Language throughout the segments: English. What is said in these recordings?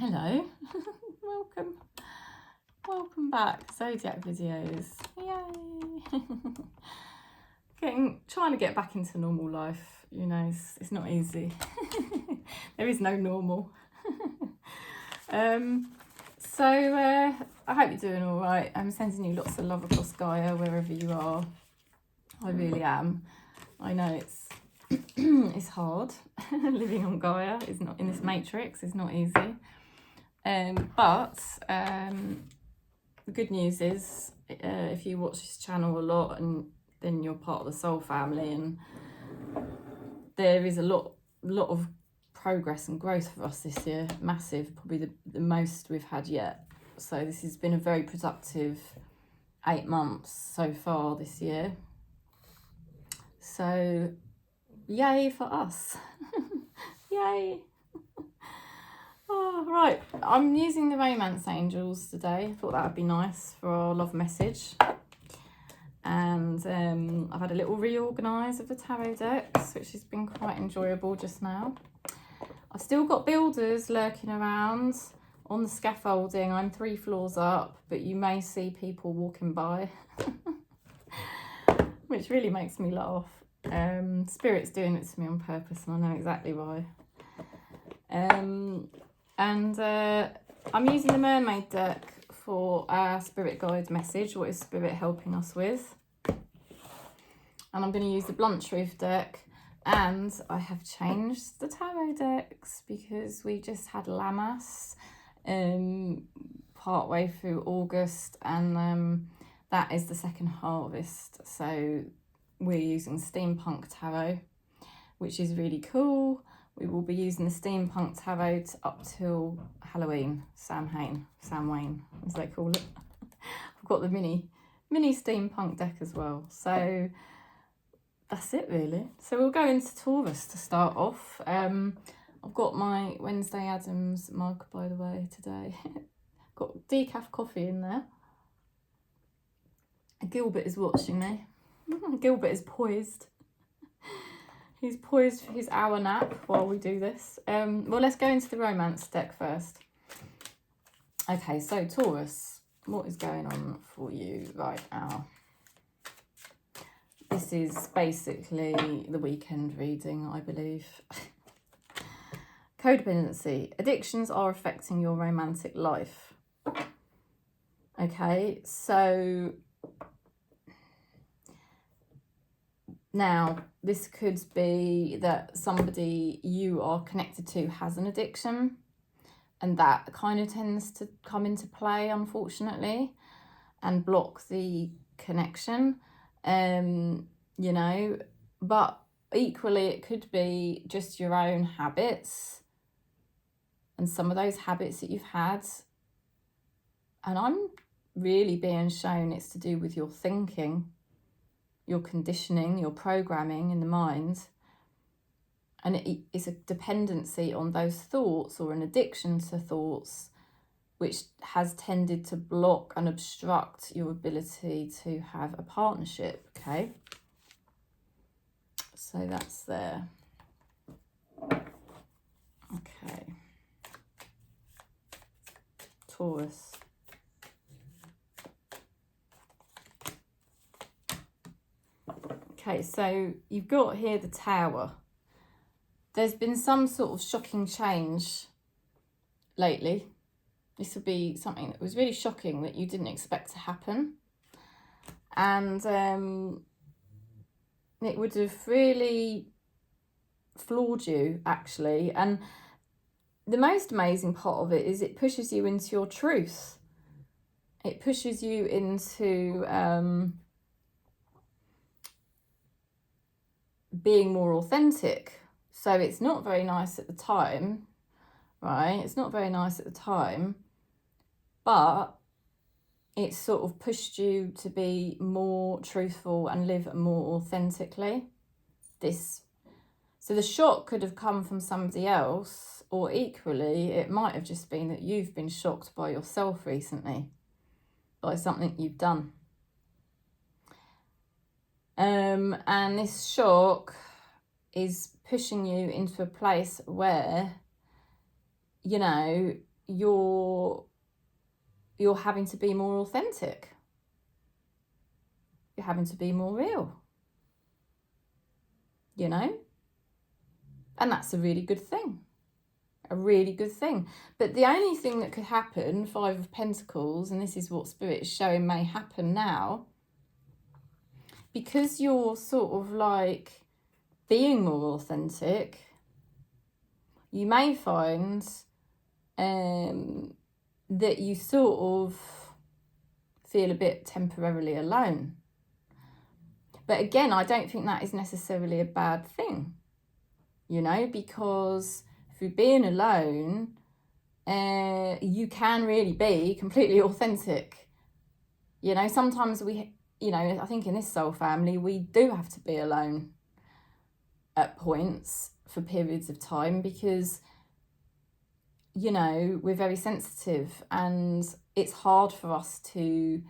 Hello, welcome back. Zodiac videos, yay! Trying to get back into normal life, you know, it's not easy. There is no normal. So I hope you're doing all right. I'm sending you lots of love across Gaia wherever you are. I really am. I know it's it's hard living on Gaia. It's not in this matrix. It's not easy. But the good news is, if you watch this channel a lot, and then you're part of the soul family, and there is a lot of progress and growth for us this year. Massive, probably the most we've had yet. So this has been a very productive 8 months so far this year. So yay for us. Yay. Oh, right, I'm using the Romance Angels today. I thought that would be nice for our love message. And I've had a little reorganise of the tarot decks, which has been quite enjoyable just now. I've still got builders lurking around on the scaffolding. I'm 3 floors up, but you may see people walking by, which really makes me laugh. Spirit's doing it to me on purpose, and I know exactly why. And I'm using the Mermaid deck for our Spirit Guide message. What is Spirit helping us with? And I'm going to use the Blunt Truth deck. And I have changed the tarot decks because we just had Lammas part way through August. And that is the second harvest. So we're using Steampunk Tarot, which is really cool. We will be using the Steampunk Tarot up till Halloween. Samhain, as they call it. I've got the mini Steampunk deck as well. So that's it really. So we'll go into Taurus to start off. I've got my Wednesday Addams mug, by the way, today. Got decaf coffee in there. Gilbert is watching me. Gilbert is poised. He's poised for his hour nap while we do this. Well, let's go into the Romance deck first. Okay, so Taurus, what is going on for you right now? This is basically the weekend reading, I believe. Codependency. Addictions are affecting your romantic life. Okay, so now, this could be that somebody you are connected to has an addiction, and that kind of tends to come into play, unfortunately, and block the connection, you know, but equally it could be just your own habits and some of those habits that you've had. And I'm really being shown it's to do with your thinking, your conditioning, your programming in the mind, and it is a dependency on those thoughts, or an addiction to thoughts, which has tended to block and obstruct your ability to have a partnership. Okay, so that's there. Okay, Taurus. Okay, so you've got here the Tower. There's been some sort of shocking change lately. This would be something that was really shocking that you didn't expect to happen. And it would have really floored you, actually. And the most amazing part of it is it pushes you into your truth. It pushes you into being more authentic. So it's not very nice at the time, right? It's not very nice at the time, but it sort of pushed you to be more truthful and live more authentically. So the shock could have come from somebody else, or equally it might have just been that you've been shocked by yourself recently, by something you've done. And this shock is pushing you into a place where, you know, you're having to be more authentic. You're having to be more real, you know? And that's a really good thing. A really good thing. But the only thing that could happen, 5 of Pentacles, and this is what Spirit is showing may happen now, because you're sort of like being more authentic, you may find that you sort of feel a bit temporarily alone. But again, I don't think that is necessarily a bad thing, you know, because through being alone, you can really be completely authentic. You know, sometimes we, you know, I think in this soul family, we do have to be alone at points for periods of time because, you know, we're very sensitive and it's hard for us to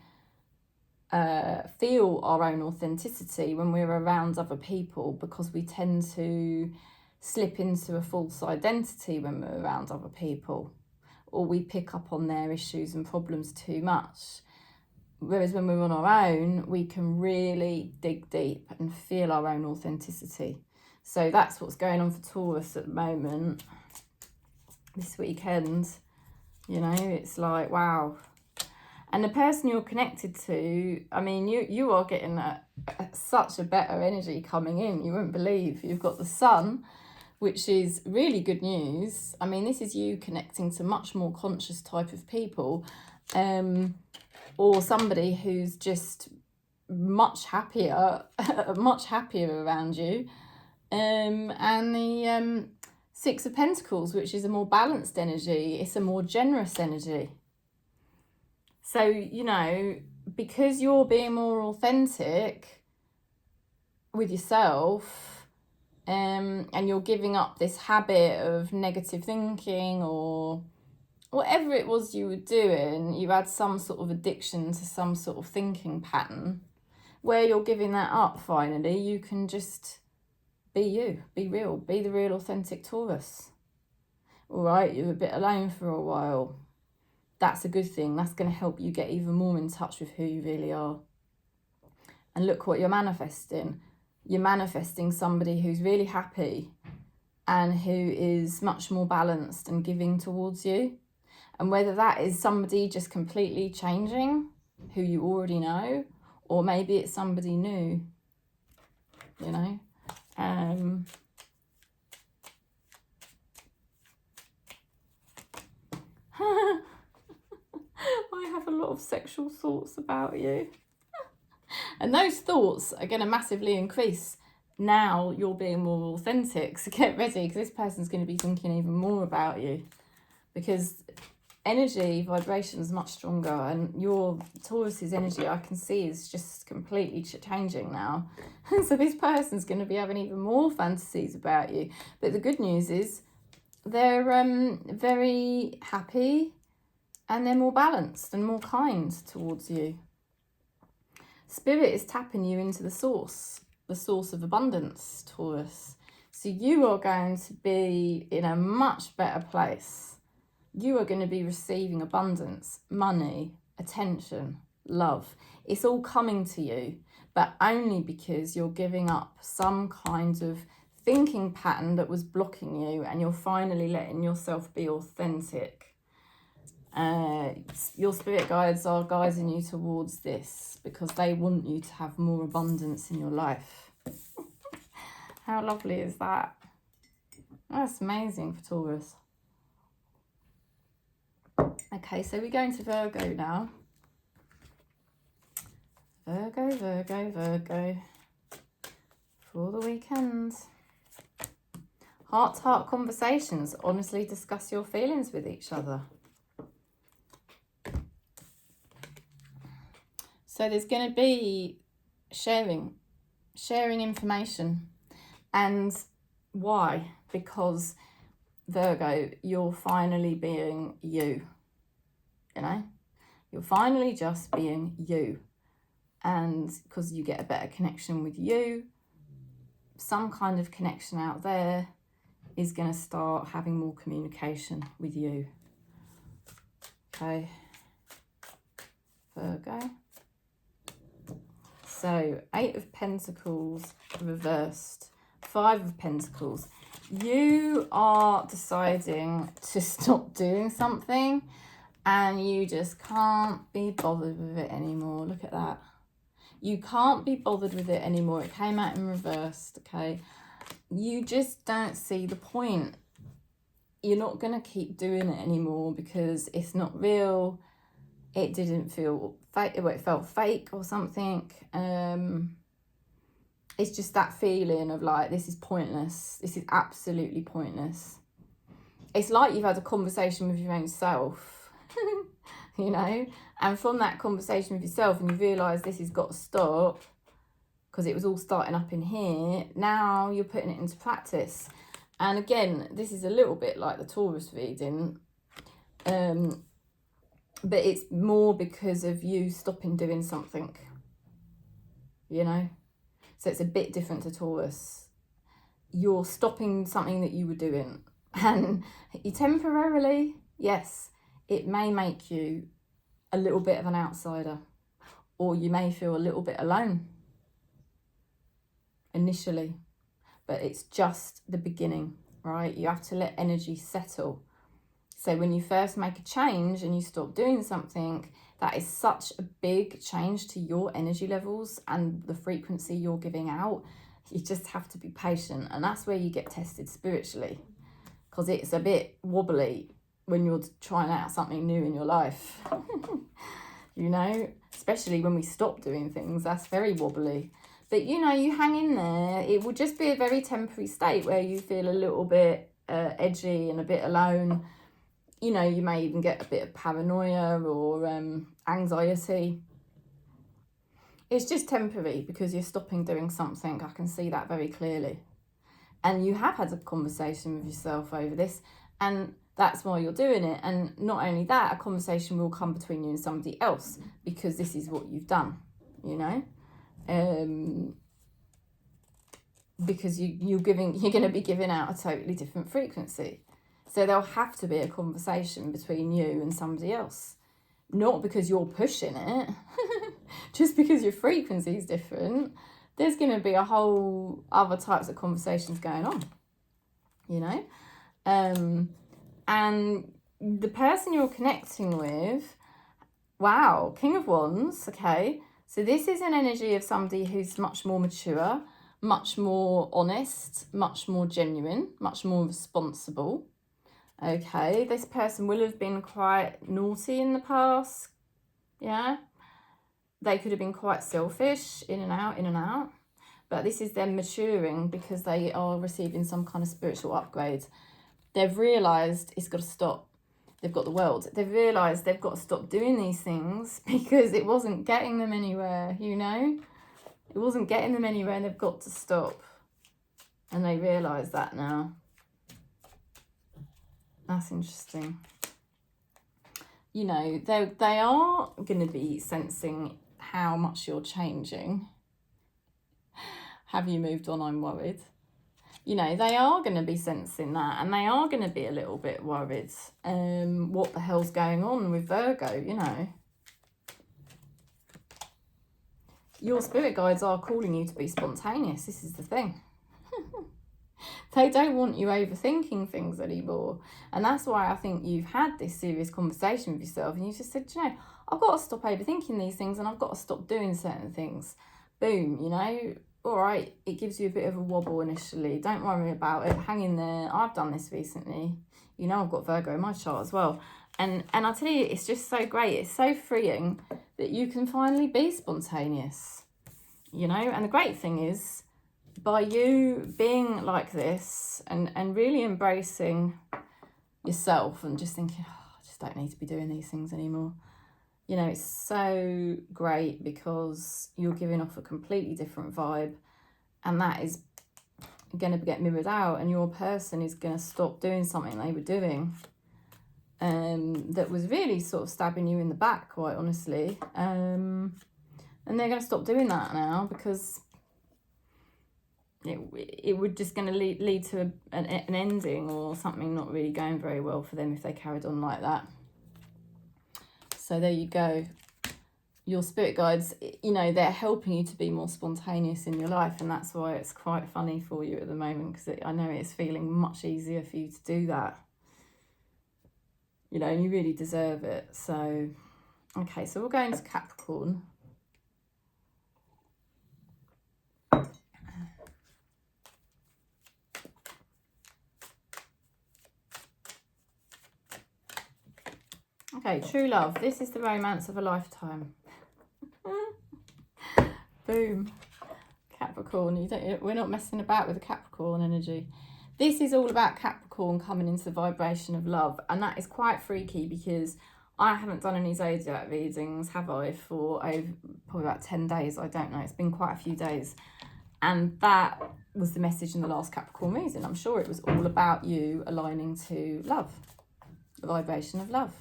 feel our own authenticity when we're around other people, because we tend to slip into a false identity when we're around other people, or we pick up on their issues and problems too much. Whereas when we're on our own, we can really dig deep and feel our own authenticity. So that's what's going on for Taurus at the moment, this weekend. You know, it's like, wow. And the person you're connected to, I mean, you are getting such a better energy coming in. You wouldn't believe. You've got the Sun, which is really good news. I mean, this is you connecting to much more conscious type of people, or somebody who's just much happier around you. And the 6 of Pentacles, which is a more balanced energy. It's a more generous energy. So, you know, because you're being more authentic with yourself, and you're giving up this habit of negative thinking or whatever it was you were doing, you had some sort of addiction to some sort of thinking pattern, where you're giving that up finally, you can just be you, be real, be the real authentic Taurus. All right, you're a bit alone for a while. That's a good thing. That's going to help you get even more in touch with who you really are. And look what you're manifesting. You're manifesting somebody who's really happy and who is much more balanced and giving towards you. And whether that is somebody just completely changing who you already know, or maybe it's somebody new, you know. I have a lot of sexual thoughts about you. And those thoughts are going to massively increase now you're being more authentic. So get ready, because this person's going to be thinking even more about you. Because energy, vibration is much stronger. And your Taurus's energy, I can see, is just completely changing now. So this person's going to be having even more fantasies about you. But the good news is they're very happy. And they're more balanced and more kind towards you. Spirit is tapping you into the source of abundance, Taurus. So you are going to be in a much better place. You are going to be receiving abundance, money, attention, love. It's all coming to you, but only because you're giving up some kind of thinking pattern that was blocking you, and you're finally letting yourself be authentic. Your spirit guides are guiding you towards this because they want you to have more abundance in your life. How lovely is that? That's amazing for Taurus. Okay, so we're going to Virgo now. Virgo. For the weekend. Heart-to-heart conversations. Honestly discuss your feelings with each other. So there's going to be sharing information. And why? Because Virgo, you're finally being you. You know? You're finally just being you. And because you get a better connection with you, some kind of connection out there is going to start having more communication with you. Okay, Virgo. So 8 of Pentacles reversed, 5 of Pentacles. You are deciding to stop doing something and you just can't be bothered with it anymore. Look at that. You can't be bothered with it anymore. It came out in reversed, okay? You just don't see the point. You're not going to keep doing it anymore because it's not real. It didn't feel fake. It felt fake or something. It's just that feeling of like, this is pointless. This is absolutely pointless. It's like you've had a conversation with your own self, you know, and from that conversation with yourself and you realise this has got to stop because it was all starting up in here. Now you're putting it into practice. And again, this is a little bit like the Taurus reading, but it's more because of you stopping doing something, you know. So it's a bit different to Taurus. You're stopping something that you were doing. And you temporarily, yes, it may make you a little bit of an outsider. Or you may feel a little bit alone initially. But it's just the beginning, right? You have to let energy settle. So when you first make a change and you stop doing something, that is such a big change to your energy levels and the frequency you're giving out. You just have to be patient. And that's where you get tested spiritually, because it's a bit wobbly when you're trying out something new in your life. You know, especially when we stop doing things, that's very wobbly. But, you know, you hang in there. It will just be a very temporary state where you feel a little bit edgy and a bit alone. You know, you may even get a bit of paranoia or anxiety. It's just temporary because you're stopping doing something. I can see that very clearly. And you have had a conversation with yourself over this, and that's why you're doing it. And not only that, a conversation will come between you and somebody else because this is what you've done, you know. Because you're going to be giving out a totally different frequency. So there'll have to be a conversation between you and somebody else. Not because you're pushing it, just because your frequency is different. There's going to be a whole other types of conversations going on, you know. And the person you're connecting with, wow, King of Wands, okay. So this is an energy of somebody who's much more mature, much more honest, much more genuine, much more responsible. Okay, this person will have been quite naughty in the past, yeah. They could have been quite selfish, in and out. But this is them maturing because they are receiving some kind of spiritual upgrade. They've realised it's got to stop. They've got the world. They've realised they've got to stop doing these things because it wasn't getting them anywhere, you know. It wasn't getting them anywhere and they've got to stop. And they realise that now. That's interesting. You know, they are going to be sensing how much you're changing. Have you moved on? I'm worried. You know, they are going to be sensing that, and they are going to be a little bit worried. What the hell's going on with Virgo, you know? Your spirit guides are calling you to be spontaneous. This is the thing. They don't want you overthinking things anymore. And that's why I think you've had this serious conversation with yourself and you just said, you know, I've got to stop overthinking these things and I've got to stop doing certain things. Boom, you know, all right, it gives you a bit of a wobble initially. Don't worry about it. Hang in there. I've done this recently. You know, I've got Virgo in my chart as well. And I tell you, it's just so great. It's so freeing that you can finally be spontaneous, you know. And the great thing is, by you being like this and really embracing yourself and just thinking, oh, I just don't need to be doing these things anymore. You know, it's so great because you're giving off a completely different vibe, and that is going to get mirrored out, and your person is going to stop doing something they were doing that was really sort of stabbing you in the back, quite honestly. And they're going to stop doing that now because it would just going to lead to an ending or something not really going very well for them if they carried on like that. So there you go. Your spirit guides, you know, they're helping you to be more spontaneous in your life, and that's why it's quite funny for you at the moment, because I know it's feeling much easier for you to do that. You know, and you really deserve it. So, okay, so we're going to Capricorn. Okay, true love. This is the romance of a lifetime. Boom. Capricorn. We're not messing about with the Capricorn energy. This is all about Capricorn coming into the vibration of love. And that is quite freaky, because I haven't done any zodiac readings, have I, for probably about 10 days. I don't know. It's been quite a few days. And that was the message in the last Capricorn reading. I'm sure it was all about you aligning to love, the vibration of love.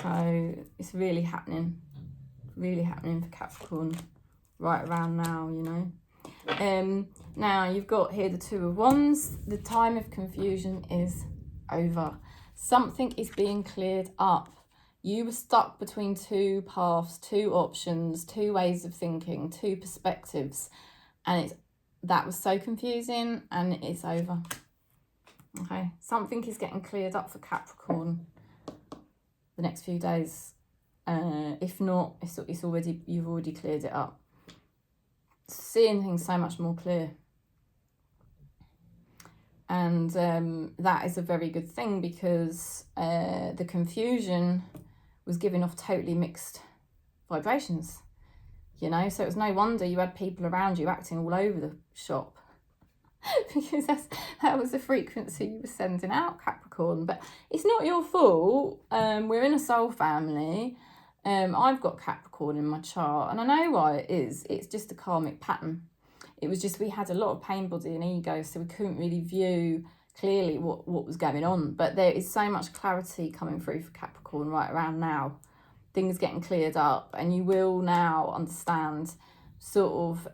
So it's really happening for Capricorn right around now, you know. Now you've got here the Two of Wands. The time of confusion is over. Something is being cleared up. You were stuck between two paths, two options, two ways of thinking, two perspectives, and that was so confusing, and it's over. Okay, something is getting cleared up for Capricorn the next few days. If not, you've already cleared it up. Seeing things so much more clear, and that is a very good thing, because the confusion was giving off totally mixed vibrations, you know. So it was no wonder you had people around you acting all over the shop, because that was the frequency you were sending out, Capricorn. But it's not your fault. We're in a soul family. I've got Capricorn in my chart, and I know why it is. It's just a karmic pattern. It was just we had a lot of pain body and ego, so we couldn't really view clearly what was going on. But there is so much clarity coming through for Capricorn right around now. Things getting cleared up, and you will now understand sort of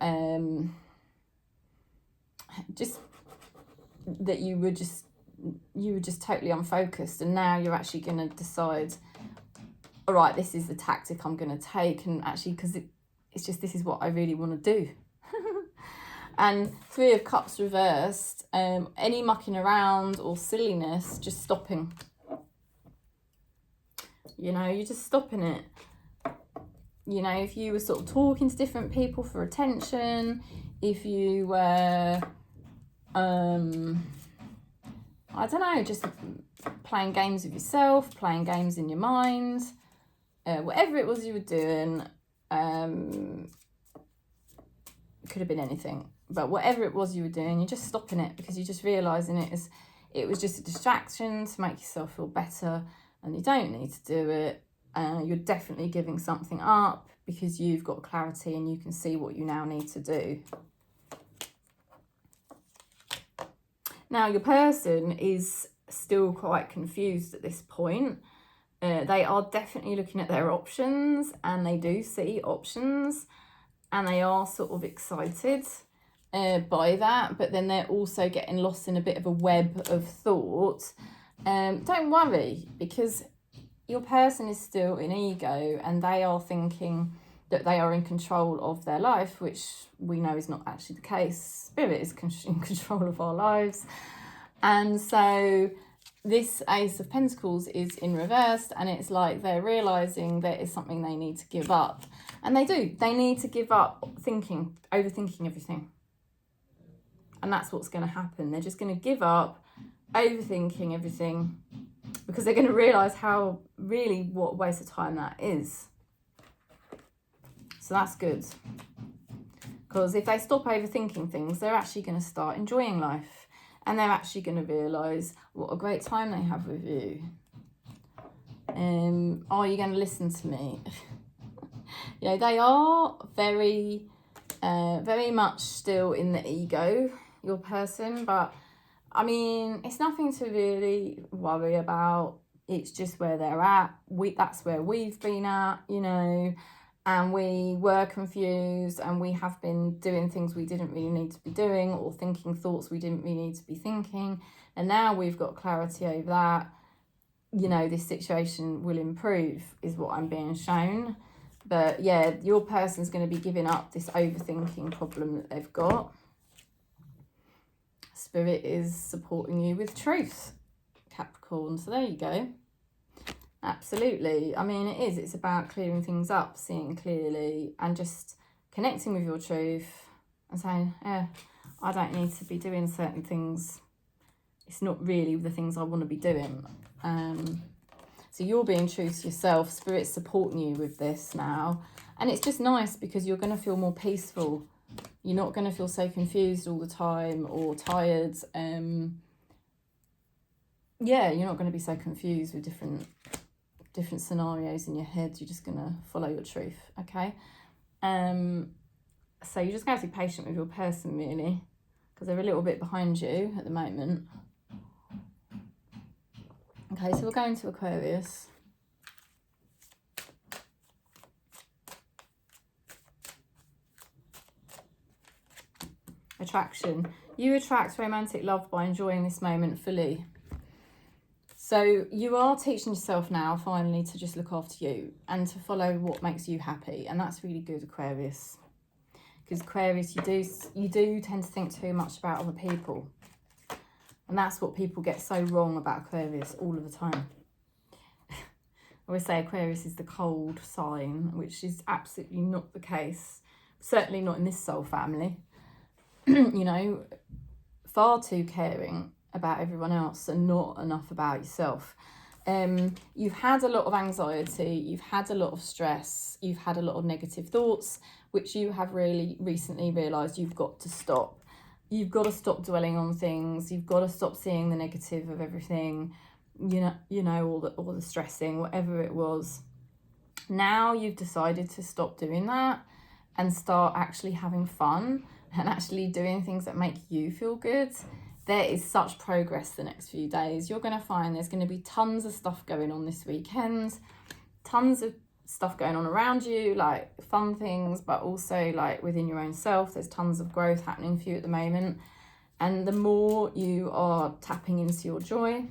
just that you were just totally unfocused, and now you're actually going to decide, all right, this is the tactic I'm going to take, and actually, because it's just, this is what I really want to do. And Three of Cups reversed, any mucking around or silliness, just stopping. You know, you're just stopping it. You know, if you were sort of talking to different people for attention, if you were, I don't know, just playing games with yourself, playing games in your mind, whatever it was you were doing, could have been anything, but whatever it was you were doing, you're just stopping it, because you're just realising it was just a distraction to make yourself feel better, and you don't need to do it. You're definitely giving something up, because you've got clarity and you can see what you now need to do. Now, your person is still quite confused at this point. They are definitely looking at their options, and they do see options, and they are sort of excited by that, but then they're also getting lost in a bit of a web of thought. Don't worry, because your person is still in ego, and they are thinking that they are in control of their life, which we know is not actually the case. Spirit is in control of our lives. And so this Ace of Pentacles is in reverse, and it's like they're realising there is something they need to give up. And they do. They need to give up overthinking everything. And that's what's going to happen. They're just going to give up overthinking everything, because they're going to realise what a waste of time that is. So that's good. Because if they stop overthinking things, they're actually going to start enjoying life. And they're actually going to realise what a great time they have with you. Are you going to listen to me? You know, they are very, very much still in the ego, your person. But, I mean, it's nothing to really worry about. It's just where they're at. That's where we've been at, you know. And we were confused, and we have been doing things we didn't really need to be doing, or thinking thoughts we didn't really need to be thinking. And now we've got clarity over that. you know, this situation will improve is what I'm being shown. But yeah, your person's going to be giving up this overthinking problem that they've got. Spirit is supporting you with truth, Capricorn. So there you go. Absolutely. I mean, it is. It's about clearing things up, seeing clearly, and just connecting with your truth and saying, yeah, I don't need to be doing certain things. It's not really the things I want to be doing. So you're being true to yourself. Spirit's supporting you with this now. And it's just nice because you're going to feel more peaceful. You're not going to feel so confused all the time or tired. Yeah, you're not going to be so confused with different scenarios in your head. You're just going to follow your truth, okay? So you're just going to have to be patient with your person, really, because they're a little bit behind you at the moment. Okay, so we're going to Aquarius. Attraction. You attract romantic love by enjoying this moment fully. So you are teaching yourself now, finally, to just look after you and to follow what makes you happy. And that's really good, Aquarius. Because Aquarius, you do tend to think too much about other people. And that's what people get so wrong about Aquarius all of the time. I always say Aquarius is the cold sign, which is absolutely not the case. Certainly not in this soul family. You know, far too caring about everyone else and not enough about yourself. You've had a lot of anxiety, you've had a lot of stress, you've had a lot of negative thoughts, which you have really recently realised you've got to stop. You've got to stop dwelling on things. You've got to stop seeing the negative of everything, you know, all the stressing, whatever it was. Now you've decided to stop doing that and start actually having fun and actually doing things that make you feel good. There is such progress the next few days. You're going to find there's going to be tons of stuff going on this weekend, tons of stuff going on around you, like fun things, but also like within your own self. There's tons of growth happening for you at the moment. And the more you are tapping into your joy,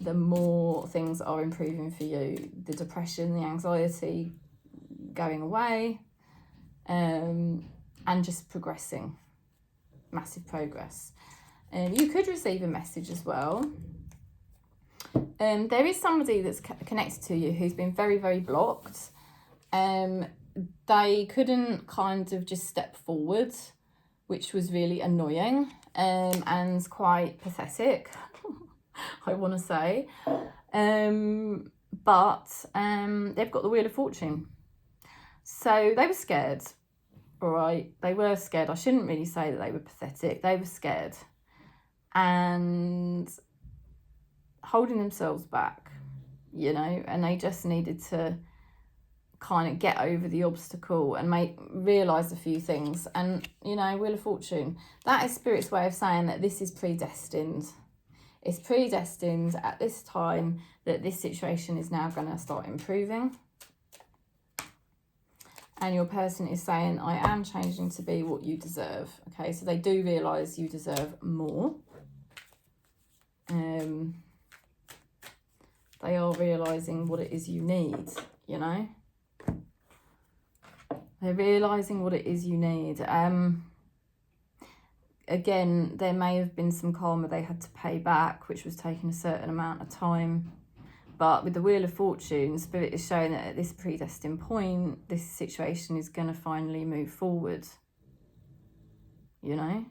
the more things are improving for you. The depression, the anxiety going away, and just progressing. Massive progress. You could receive a message as well. There is somebody that's connected to you who's been very, very blocked. They couldn't kind of just step forward, which was really annoying and quite pathetic, I want to say. But they've got the Wheel of Fortune. So they were scared, all right? They were scared. I shouldn't really say that they were pathetic. They were scared and holding themselves back, you know, and they just needed to kind of get over the obstacle and realise a few things. And, you know, Wheel of Fortune, that is Spirit's way of saying that this is predestined. It's predestined at this time that this situation is now going to start improving. And your person is saying, I am changing to be what you deserve. Okay, so they do realise you deserve more. They are realising what it is you need, you know. They're realising what it is you need. Again, there may have been some karma they had to pay back, which was taking a certain amount of time. But with the Wheel of Fortune, Spirit is showing that at this predestined point, this situation is going to finally move forward, you know.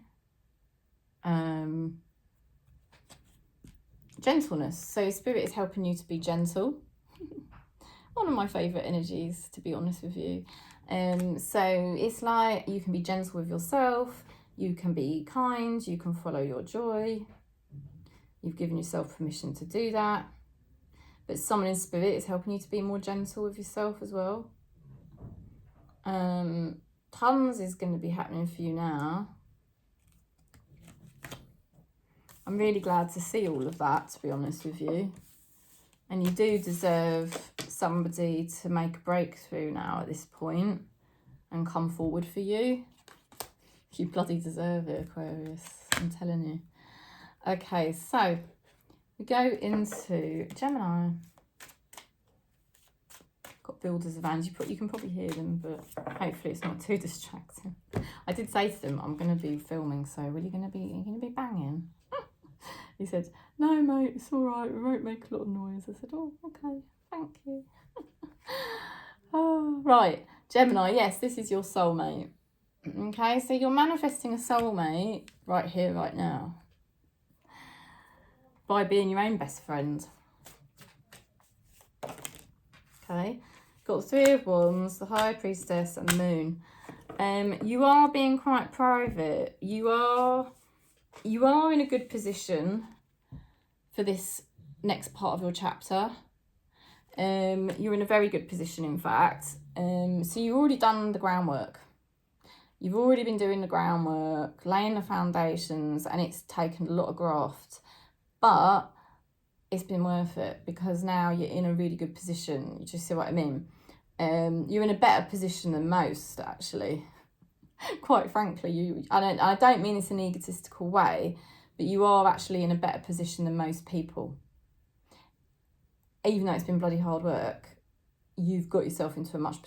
Gentleness. So Spirit is helping you to be gentle. One of my favourite energies, to be honest with you. So it's like you can be gentle with yourself, you can be kind, you can follow your joy. You've given yourself permission to do that. But someone in Spirit is helping you to be more gentle with yourself as well. Tons is going to be happening for you now. I'm really glad to see all of that, to be honest with you. And you do deserve somebody to make a breakthrough now at this point and come forward for you. You bloody deserve it, Aquarius. I'm telling you. Okay, so We go into Gemini. Got builders of vans. You can probably hear them, but hopefully it's not too distracting. I did say to them, I'm going to be filming, so are you going to be banging? He said, no, mate, it's all right. We won't make a lot of noise. I said, oh, okay, thank you. Oh, right, Gemini, yes, this is your soulmate. Okay, so you're manifesting a soulmate right here, right now, by being your own best friend. Okay, got the Three of Wands, the High Priestess, and the Moon. You are being quite private. You are in a good position for this next part of your chapter. You're in a very good position, in fact. So you've already done the groundwork. You've already been doing the groundwork, laying the foundations, and it's taken a lot of graft. But it's been worth it, because now you're in a really good position. You just see what I mean? You're in a better position than most, actually. Quite frankly, I don't mean this in an egotistical way, but you are actually in a better position than most people. Even though it's been bloody hard work, you've got yourself into a much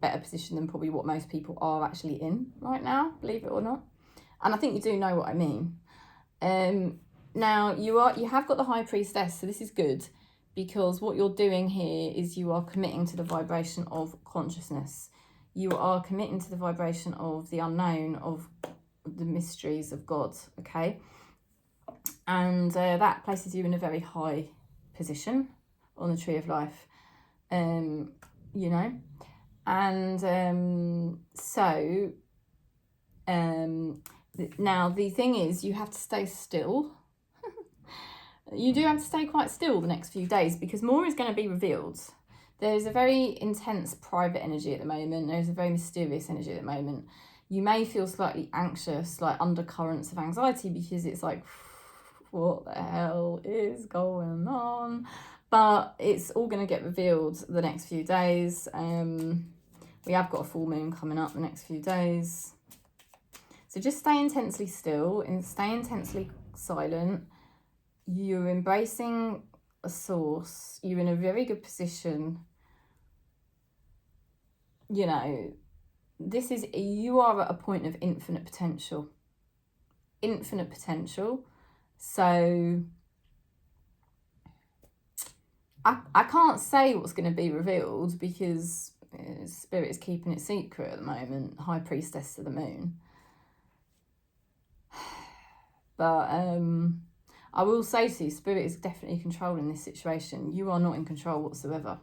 better position than probably what most people are actually in right now, believe it or not. And I think you do know what I mean. Now you have got the High Priestess, so this is good, because what you're doing here is you are committing to the vibration of consciousness. You are committing to the vibration of the unknown, of the mysteries of God, okay? And that places you in a very high position on the Tree of Life, you know? And now the thing is, you have to stay still. You do have to stay quite still the next few days, because more is going to be revealed. There's a very intense private energy at the moment. There's a very mysterious energy at the moment. You may feel slightly anxious, like undercurrents of anxiety, because it's like, what the hell is going on? But it's all going to get revealed the next few days. We have got a full moon coming up the next few days. So just stay intensely still and stay intensely silent. You're embracing a source. You're in a very good position. You know, you are at a point of infinite potential. Infinite potential. So I can't say what's going to be revealed, because Spirit is keeping it secret at the moment. High Priestess of the Moon. But I will say to you, Spirit is definitely controlling this situation. You are not in control whatsoever.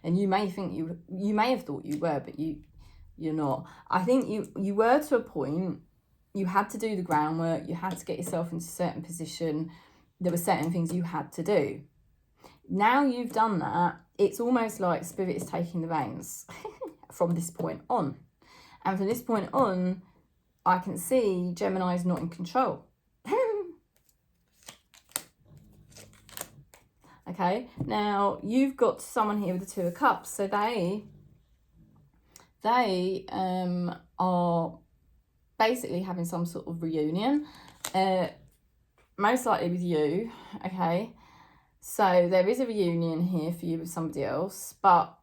And you may think you may have thought you were, but you're not. I think you were to a point. You had to do the groundwork. You had to get yourself into a certain position. There were certain things you had to do. Now you've done that, it's almost like Spirit is taking the reins from this point on. And from this point on, I can see Gemini is not in control. Okay, now you've got someone here with the Two of Cups, so they are basically having some sort of reunion, most likely with you, okay? So there is a reunion here for you with somebody else, but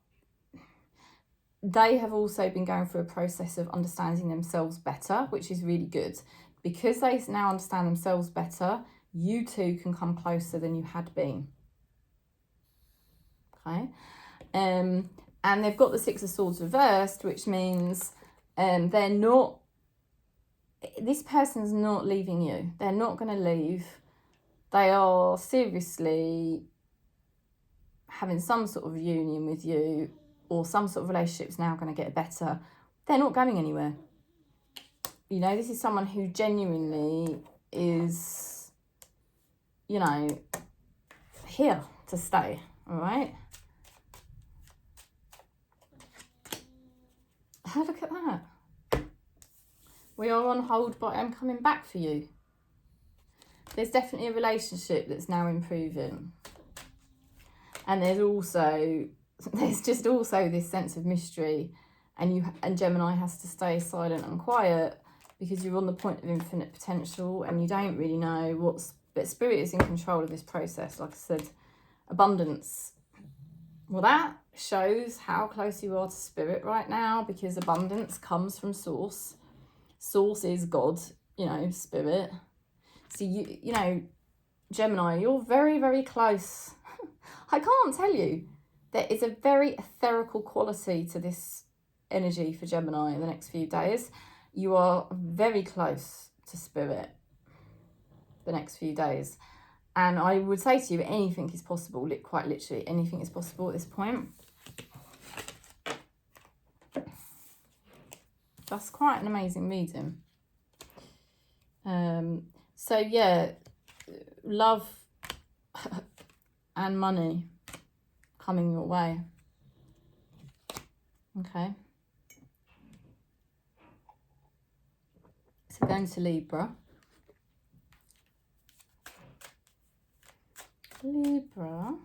they have also been going through a process of understanding themselves better, which is really good. Because they now understand themselves better, you two can come closer than you had been. Okay, and they've got the Six of Swords reversed, which means they're not, this person's not leaving you. They're not going to leave. They are seriously having some sort of reunion with you, or some sort of relationship's now going to get better. They're not going anywhere. You know, this is someone who genuinely is, you know, here to stay, all right? Oh, look at that. We are on hold, but I'm coming back for you. There's definitely a relationship that's now improving. And there's just also this sense of mystery, and Gemini has to stay silent and quiet, because you're on the point of infinite potential and you don't really know But Spirit is in control of this process. Like I said, abundance. Well, that shows how close you are to Spirit right now, because abundance comes from Source. Source is God, you know, Spirit. So, you know, Gemini, you're very, very close. I can't tell you. There is a very etherical quality to this energy for Gemini in the next few days. You are very close to Spirit the next few days. And I would say to you, anything is possible, quite literally, anything is possible at this point. That's quite an amazing reading. So yeah, love and money coming your way. Okay. So going to Libra. Libra.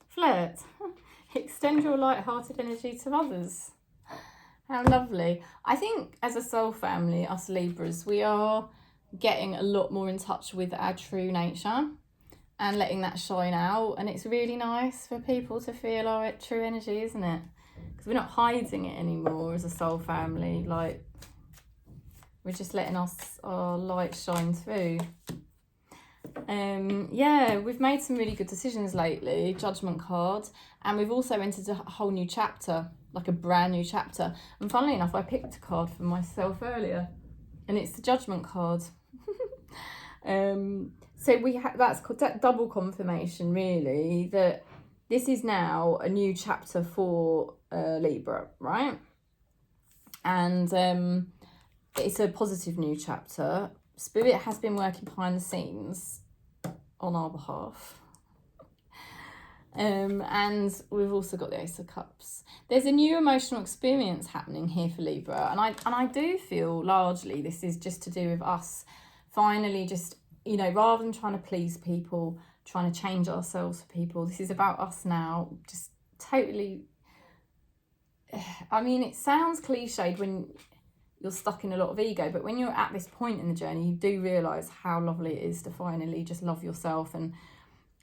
Flirt. Extend your light-hearted energy to others. How lovely. I think as a soul family, us Libras, we are getting a lot more in touch with our true nature and letting that shine out. And it's really nice for people to feel our true energy, isn't it? Because we're not hiding it anymore as a soul family. Like, we're just letting our light shine through. Yeah, we've made some really good decisions lately. Judgment card. And we've also entered a whole new chapter, like a brand new chapter. And funnily enough, I picked a card for myself earlier, and it's the Judgment card. So that's double confirmation, really, that this is now a new chapter for Libra, right? And it's a positive new chapter. Spirit has been working behind the scenes on our behalf. And we've also got the Ace of Cups. There's a new emotional experience happening here for Libra, and I do feel largely this is just to do with us finally just, you know, rather than trying to please people, trying to change ourselves for people, this is about us now, just totally. I mean, it sounds cliched when you're stuck in a lot of ego, but when you're at this point in the journey, you do realise how lovely it is to finally just love yourself and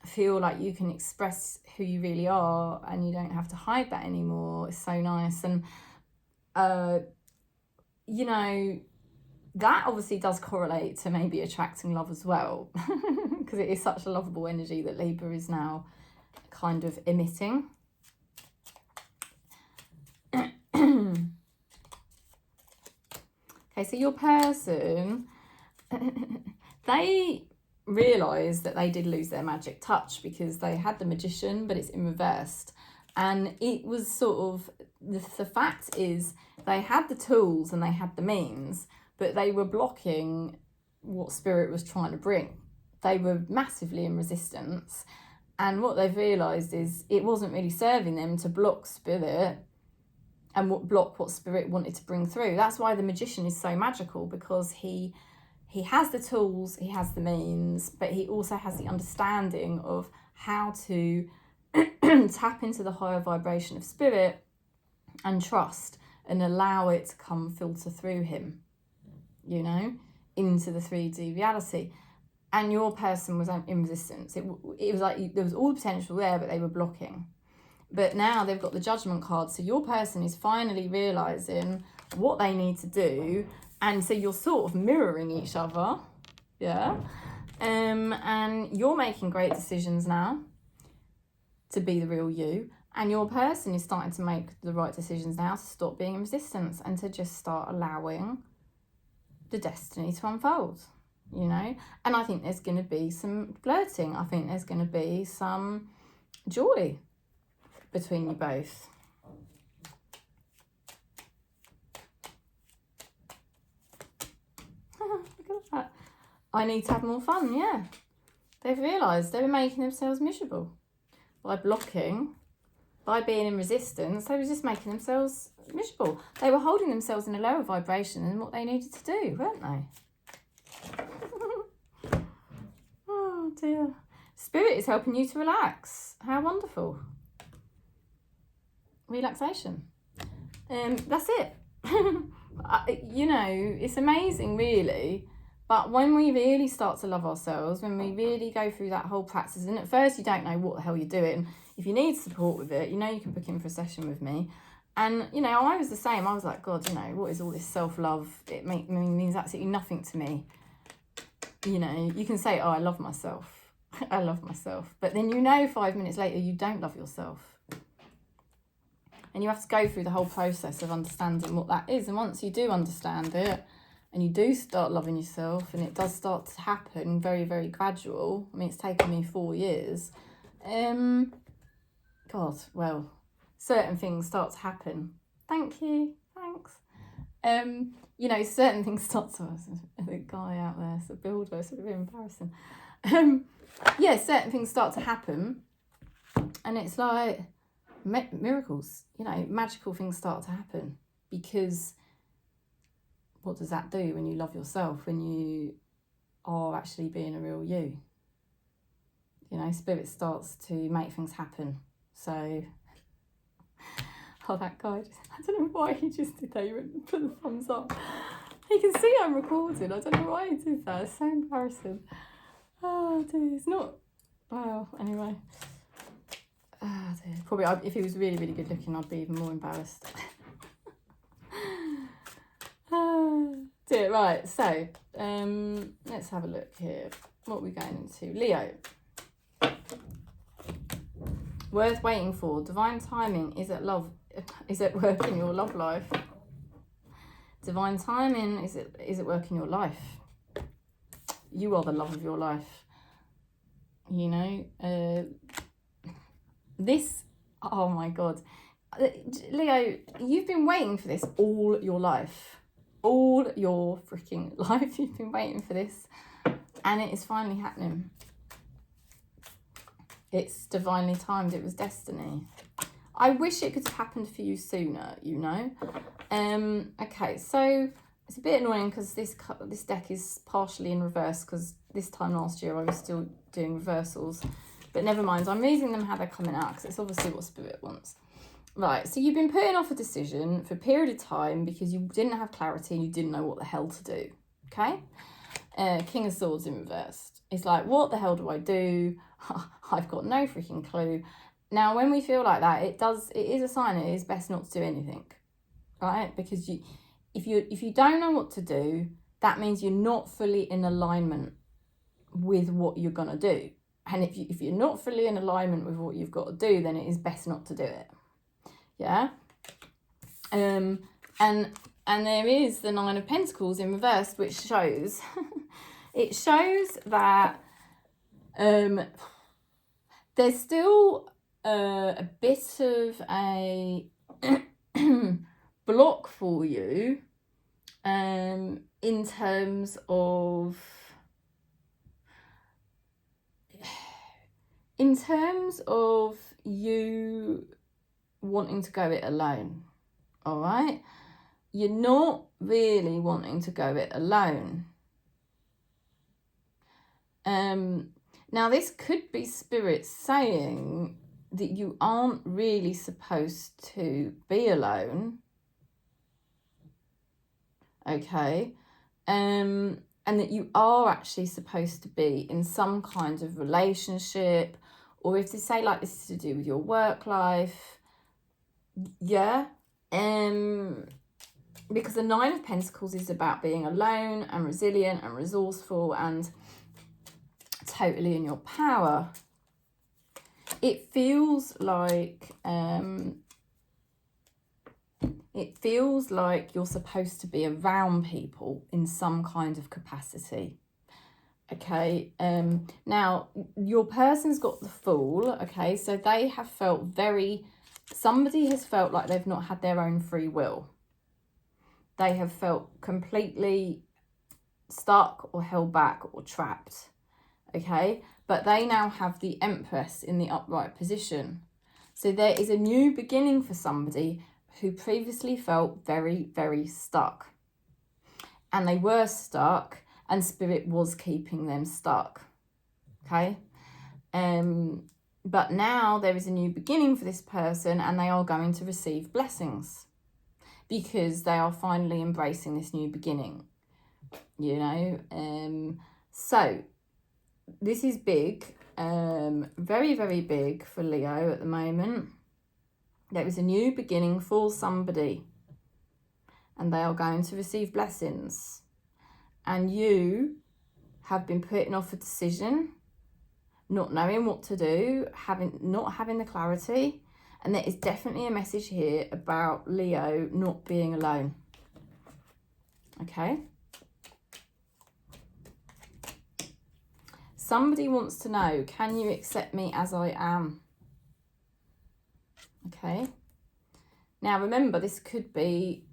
feel like you can express who you really are, and you don't have to hide that anymore. It's so nice. And you know, that obviously does correlate to maybe attracting love as well, because it is such a lovable energy that Libra is now kind of emitting. Okay, so your person, they realised that they did lose their magic touch because they had the Magician, but it's in reversed. And it was sort of, the fact is, they had the tools and they had the means, but they were blocking what Spirit was trying to bring. They were massively in resistance. And what they've realised is it wasn't really serving them to block Spirit and block what Spirit wanted to bring through. That's why the Magician is so magical, because he has the tools, he has the means, but he also has the understanding of how to tap into the higher vibration of Spirit and trust and allow it to come filter through him, you know, into the 3D reality. And your person was in resistance. It was like there was all the potential there, but they were blocking. But now they've got the Judgment card. So your person is finally realising what they need to do. And so you're sort of mirroring each other. Yeah. And you're making great decisions now to be the real you. And your person is starting to make the right decisions now to stop being in resistance and to just start allowing the destiny to unfold, you know. And I think there's going to be some flirting. I think there's going to be some joy between you both. Look at that. I need to have more fun, yeah. They've realised they were making themselves miserable by blocking, by being in resistance. They were just making themselves miserable. They were holding themselves in a lower vibration than what they needed to do, weren't they? Oh dear. Spirit is helping you to relax. How wonderful. Relaxation. That's it. You know, it's amazing really But when we really start to love ourselves, when we really go through that whole practice, and at first you don't know what the hell you're doing. If you need support with it, you know you can book in for a session with me. And, you know, I was the same. I was like, God, you know, what is all this self-love? It means absolutely nothing to me. You know, you can say, oh, I love myself. I love myself. But then, you know, 5 minutes later, you don't love yourself. And you have to go through the whole process of understanding what that is. And once you do understand it, and you do start loving yourself, and it does start to happen very, very gradual. I mean, it's taken me 4 years. God, well, certain things start to happen. Thank you, thanks. You know, certain things start to... The guy out there, it's a builder, it's a bit embarrassing. Yeah, certain things start to happen, and it's like miracles, you know, magical things start to happen, because what does that do when you love yourself, when you are actually being a real you? You know, spirit starts to make things happen. So, oh, that guy, I don't know why he just did that. He went and put the thumbs up. He can see I'm recording. I don't know why he did that. It's so embarrassing. Oh, dear. It's not... Wow, anyway. Oh, dear. Probably, if he was really, really good looking, I'd be even more embarrassed. Dear, right, so let's have a look here. What are we going into? Leo. Worth waiting for. Divine timing is at work in your love life. Divine timing is at work in your life. You are the love of your life. You know, this, oh my God. Leo, you've been waiting for this all your life. All your freaking life you've been waiting for this, and it is finally happening. It's divinely timed. It was destiny. I wish it could have happened for you sooner, you know. Okay, so it's a bit annoying because this deck is partially in reverse, because this time last year I was still doing reversals, but never mind. I'm reading them how they're coming out, because it's obviously what spirit wants. Right, so you've been putting off a decision for a period of time because you didn't have clarity and you didn't know what the hell to do, okay? King of Swords in reversed. It's like, what the hell do I do? I've got no freaking clue. Now, when we feel like that, it is a sign it is best not to do anything, right? Because if you don't know what to do, that means you're not fully in alignment with what you're going to do. And if you're not fully in alignment with what you've got to do, then it is best not to do it. Yeah, and there is the Nine of Pentacles in reverse, which shows it shows that there's still a bit of a block for you in terms of you wanting to go it alone. All right, you're not really wanting to go it alone. Now this could be spirit saying that you aren't really supposed to be alone, okay, and that you are actually supposed to be in some kind of relationship, or if they say like this is to do with your work life. Yeah, because the Nine of Pentacles is about being alone and resilient and resourceful and totally in your power. It feels like you're supposed to be around people in some kind of capacity. Okay, now your person's got the Fool. Okay, so they have felt somebody has felt like they've not had their own free will. They have felt completely stuck or held back or trapped. Okay, but they now have the Empress in the upright position. So there is a new beginning for somebody who previously felt very, very stuck. And they were stuck, and Spirit was keeping them stuck. Okay, but now there is a new beginning for this person, and they are going to receive blessings because they are finally embracing this new beginning. you know. So this is big, very, very big for Leo at the moment. There is a new beginning for somebody, and they are going to receive blessings. And you have been putting off a decision, not knowing what to do, not having the clarity. And there is definitely a message here about Leo not being alone. Okay. Somebody wants to know, can you accept me as I am? Okay. Now, remember, this could be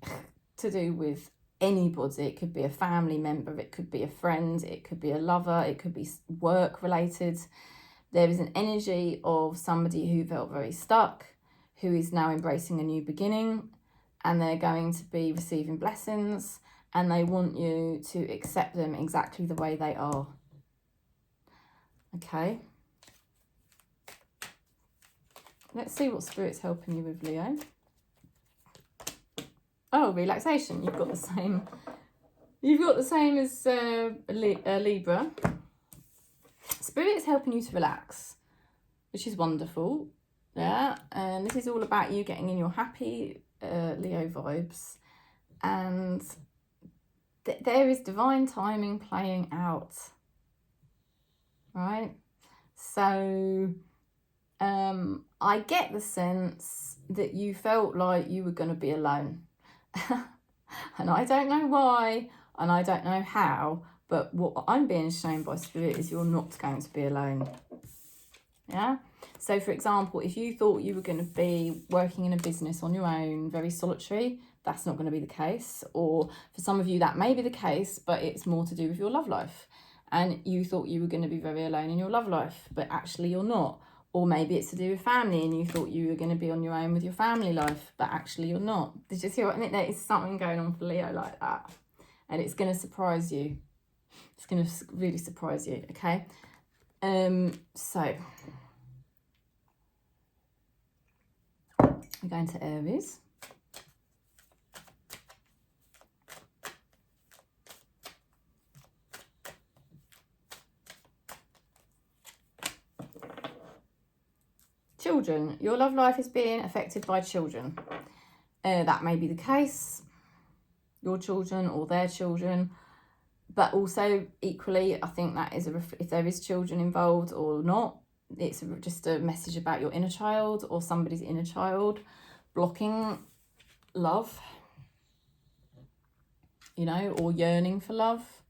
to do with anybody. It could be a family member, it could be a friend, it could be a lover, it could be work related. There is an energy of somebody who felt very stuck, who is now embracing a new beginning, and they're going to be receiving blessings, and they want you to accept them exactly the way they are. Okay. Let's see what Spirit's helping you with, Leo. Oh, relaxation. You've got the same. You've got the same as Libra. Spirit is helping you to relax, which is wonderful. Yeah, and this is all about you getting in your happy Leo vibes, and there is divine timing playing out. Right, so I get the sense that you felt like you were going to be alone. And I don't know why, and I don't know how, but what I'm being shown by Spirit is you're not going to be alone. Yeah. So, for example, if you thought you were going to be working in a business on your own, very solitary, that's not going to be the case. Or for some of you, that may be the case, but it's more to do with your love life. And you thought you were going to be very alone in your love life, but actually you're not. Or maybe it's to do with family and you thought you were going to be on your own with your family life, but actually you're not. Did you see what I mean? There is something going on for Leo like that. And it's going to surprise you. It's going to really surprise you, okay? So we're going to Aries. Children, your love life is being affected by children. That may be the case, your children or their children, but also equally, I think that is if there is children involved or not, it's just a message about your inner child or somebody's inner child blocking love, you know, or yearning for love,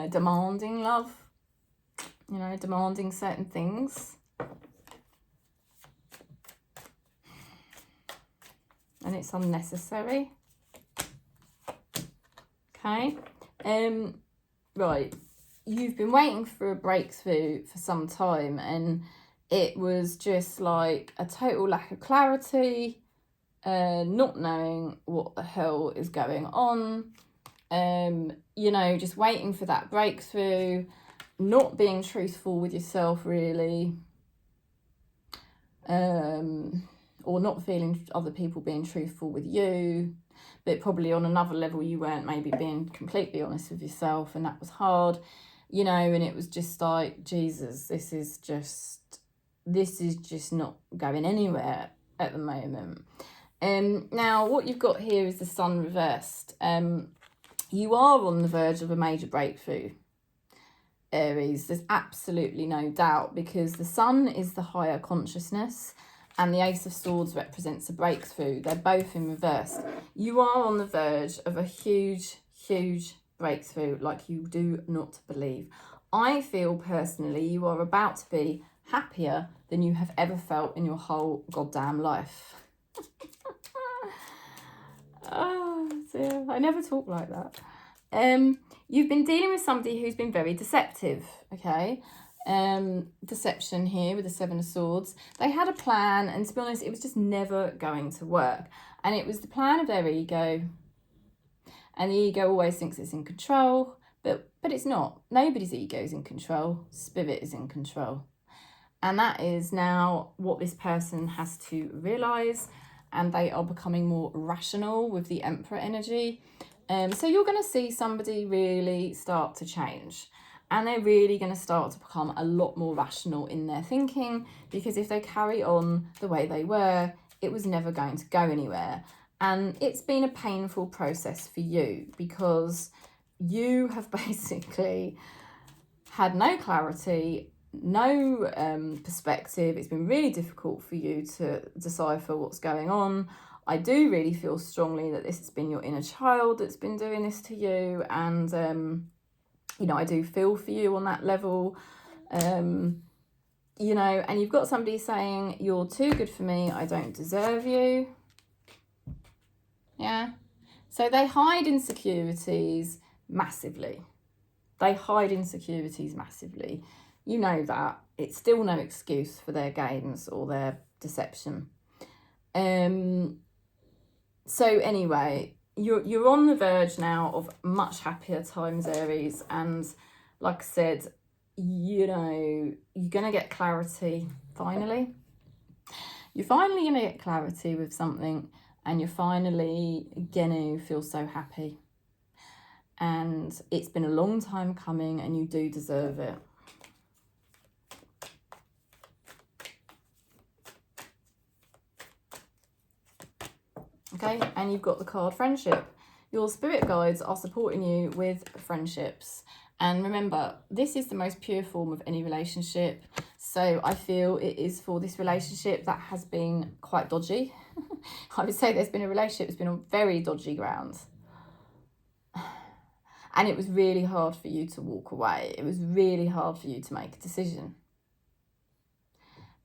demanding love, you know, demanding certain things. And it's unnecessary. Okay. Right. You've been waiting for a breakthrough for some time, and it was just like a total lack of clarity, not knowing what the hell is going on, you know, just waiting for that breakthrough, not being truthful with yourself really, or not feeling other people being truthful with you, but probably on another level you weren't maybe being completely honest with yourself, and that was hard, you know, and it was just like, Jesus, this is just not going anywhere at the moment. Now what you've got here is the Sun reversed. You are on the verge of a major breakthrough, Aries. There's absolutely no doubt, because the Sun is the higher consciousness and the Ace of Swords represents a breakthrough. They're both in reverse. You are on the verge of a huge, huge breakthrough like you do not believe. I feel personally you are about to be happier than you have ever felt in your whole goddamn life. Oh dear, I never talk like that. You've been dealing with somebody who's been very deceptive, okay? Deception here with the Seven of Swords. They had a plan, and to be honest, it was just never going to work. And it was the plan of their ego. And the ego always thinks it's in control, but it's not. Nobody's ego is in control. Spirit is in control. And that is now what this person has to realise. And they are becoming more rational with the Emperor energy. So you're going to see somebody really start to change, and they're really going to start to become a lot more rational in their thinking, because if they carry on the way they were, it was never going to go anywhere. And it's been a painful process for you, because you have basically had no clarity, no perspective. It's been really difficult for you to decipher what's going on. I do really feel strongly that this has been your inner child that's been doing this to you, and you know, I do feel for you on that level. You know, and you've got somebody saying, you're too good for me, I don't deserve you. Yeah. So they hide insecurities massively. They hide insecurities massively. You know that. It's still no excuse for their games or their deception. So anyway, you're on the verge now of much happier times, Aries, and like I said, you know, you're gonna get clarity finally. You're finally gonna get clarity with something, and you're finally gonna feel so happy. And it's been a long time coming, and you do deserve it. Okay, and you've got the card friendship. Your spirit guides are supporting you with friendships. And remember, this is the most pure form of any relationship. So I feel it is for this relationship that has been quite dodgy. I would say there's been a relationship that's been on very dodgy ground. And it was really hard for you to walk away. It was really hard for you to make a decision.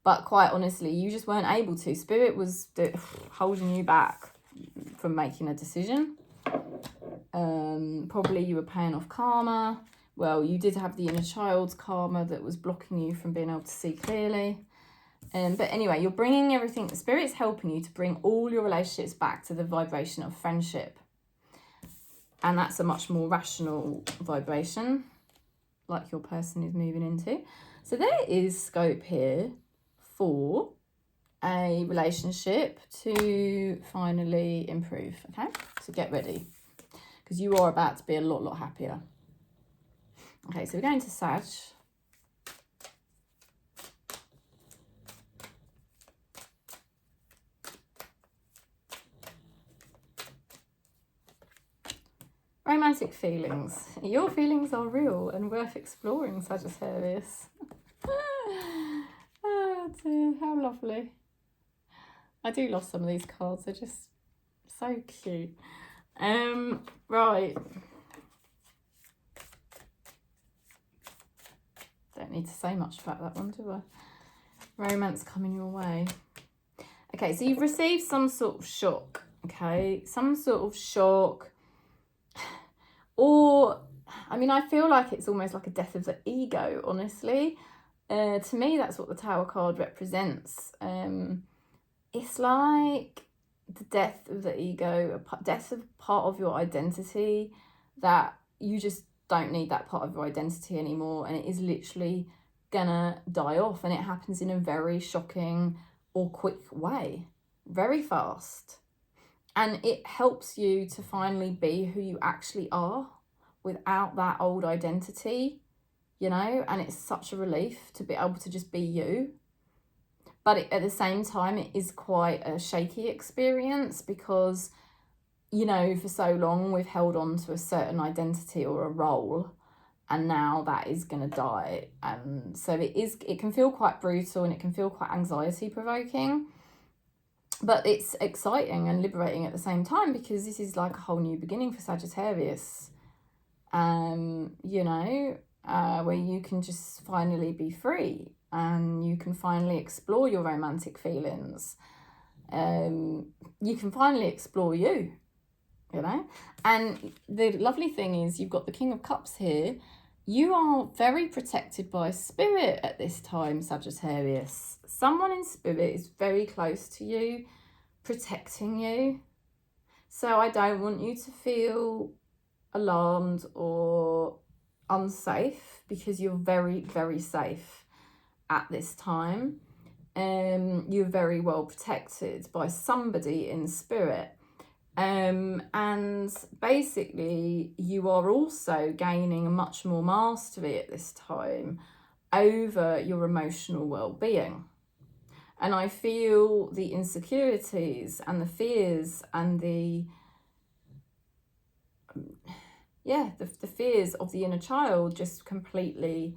But quite honestly, you just weren't able to. Spirit was holding you back from making a decision. Probably you were paying off karma. Well, you did have the inner child's karma that was blocking you from being able to see clearly. But anyway, you're bringing everything. The Spirit's helping you to bring all your relationships back to the vibration of friendship. And that's a much more rational vibration, like your person is moving into. So there is scope here for a relationship to finally improve, okay? So get ready, because you are about to be a lot happier. Okay, so we're going to Sag. Romantic feelings. Your feelings are real and worth exploring, Sagittarius. Oh dear, how lovely. I do love some of these cards. They're just so cute. Right. Don't need to say much about that one, do I? Romance coming your way. Okay, so you've received some sort of shock, okay? Some sort of shock. Or, I mean, I feel like it's almost like a death of the ego, honestly. To me, that's what the Tower card represents. It's like the death of the ego, a death of part of your identity, that you just don't need that part of your identity anymore, and it is literally gonna die off, and it happens in a very shocking or quick way, very fast. And it helps you to finally be who you actually are without that old identity, you know, and it's such a relief to be able to just be you. But at the same time, it is quite a shaky experience, because, you know, for so long we've held on to a certain identity or a role, and now that is going to die. And so it can feel quite brutal, and it can feel quite anxiety provoking. But it's exciting and liberating at the same time, because this is like a whole new beginning for Sagittarius. You know, where you can just finally be free, and you can finally explore your romantic feelings. You can finally explore you know. And the lovely thing is, you've got the King of Cups here. You are very protected by Spirit at this time, Sagittarius. Someone in Spirit is very close to you, protecting you. So I don't want you to feel alarmed or unsafe, because you're very safe at this time. You're very well protected by somebody in Spirit. And basically you are also gaining a much more mastery at this time over your emotional well-being. And I feel the insecurities and the fears and the fears of the inner child just completely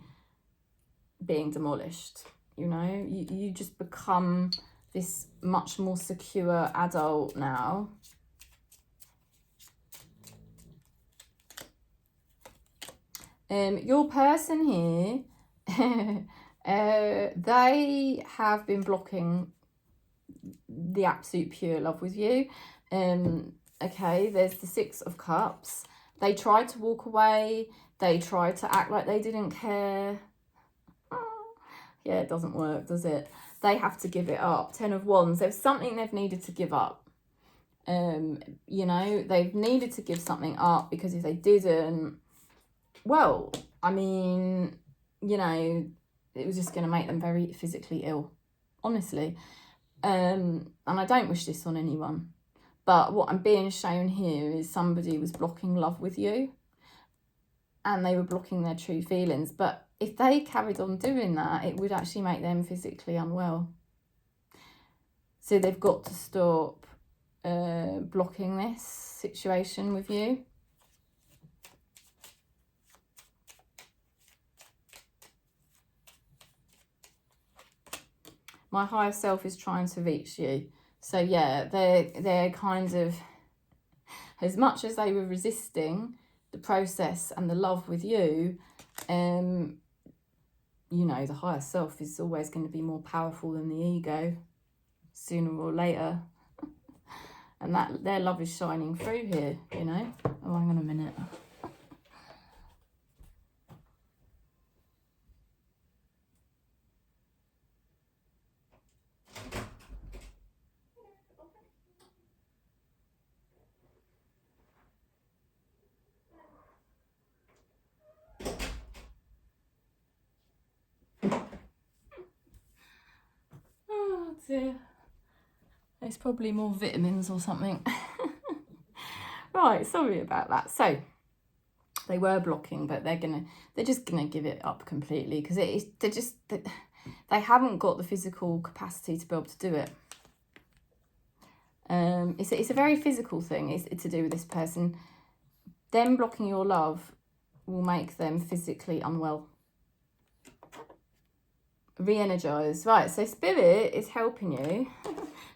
being demolished. You know, you just become this much more secure adult now. Your person here, they have been blocking the absolute pure love with you. Okay, there's the Six of Cups. They tried to walk away. They tried to act like they didn't care. Yeah, it doesn't work, does it? They have to give it up. Ten of Wands. There's something they've needed to give up. You know, they've needed to give something up, because if they didn't, well, I mean, you know, it was just going to make them very physically ill, honestly. And I don't wish this on anyone. But what I'm being shown here is somebody was blocking love with you, and they were blocking their true feelings. But if they carried on doing that, it would actually make them physically unwell. So they've got to stop blocking this situation with you. My higher self is trying to reach you. So yeah, they're kind of, as much as they were resisting the process and the love with you, you know, the higher self is always going to be more powerful than the ego, sooner or later. And that their love is shining through here, you know. Oh, hang on a minute. Oh dear. There's probably more vitamins or something. Right, sorry about that. So they were blocking, but they're just gonna give it up completely, because they haven't got the physical capacity to be able to do it. It's a very physical thing. It's to do with this person. Them blocking your love will make them physically unwell. Re-energize. Right, so Spirit is helping you,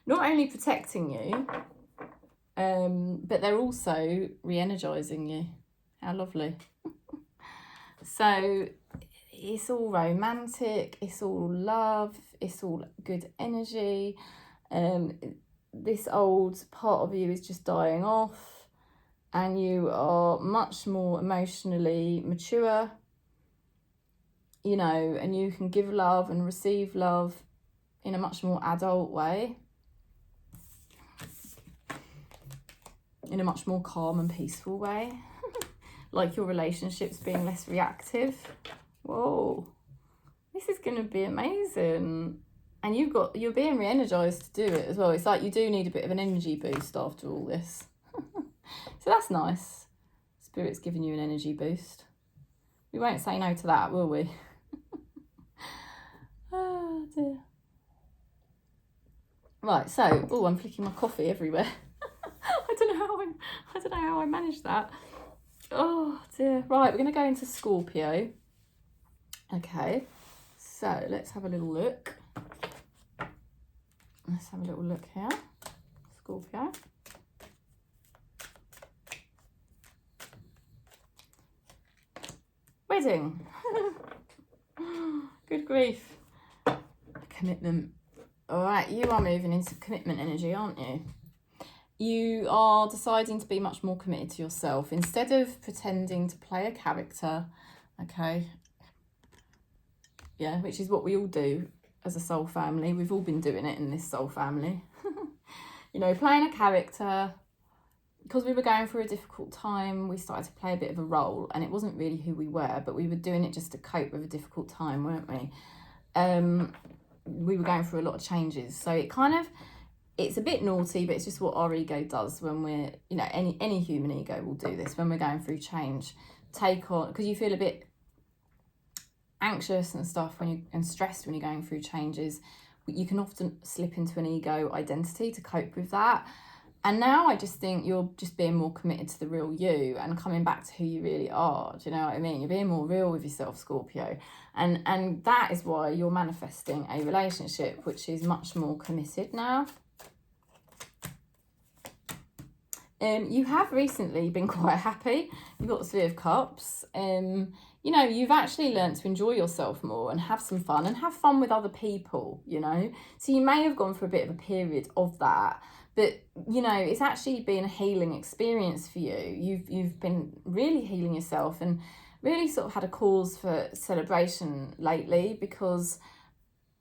not only protecting you, but they're also re-energizing you. How lovely. So it's all romantic, it's all love, it's all good energy. This old part of you is just dying off, and you are much more emotionally mature, you know, and you can give love and receive love in a much more adult way, in a much more calm and peaceful way. Like your relationships being less reactive. Whoa, this is going to be amazing. And you're being re-energized to do it as well. It's like you do need a bit of an energy boost after all this. So that's nice. Spirit's giving you an energy boost. We won't say no to that, will we? Oh dear. Right, so, oh, I'm flicking my coffee everywhere. I don't know how I managed that. Oh dear. Right, we're going to go into Scorpio. Okay, so let's have a little look. Let's have a little look here. Scorpio. Wedding. Good grief. Commitment. All right, you are moving into commitment energy, aren't you? You are deciding to be much more committed to yourself instead of pretending to play a character. Okay. Yeah, which is what we all do as a soul family. We've all been doing it in this soul family. You know, playing a character. Because we were going through a difficult time, we started to play a bit of a role, and it wasn't really who we were, but we were doing it just to cope with a difficult time, weren't we? We were going through a lot of changes, so it kind of, it's a bit naughty, but it's just what our ego does when we're, you know, any human ego will do this when we're going through change. Take on, because you feel a bit anxious and stuff and stressed when you're going through changes, you can often slip into an ego identity to cope with that. And now I just think you're just being more committed to the real you and coming back to who you really are. Do you know what I mean? You're being more real with yourself, Scorpio. And that is why you're manifesting a relationship which is much more committed now. You have recently been quite happy. You've got the Three of Cups. You know, you've actually learned to enjoy yourself more and have some fun and have fun with other people, you know. So you may have gone through a bit of a period of that, but, you know, it's actually been a healing experience for you. You've been really healing yourself and really sort of had a cause for celebration lately because,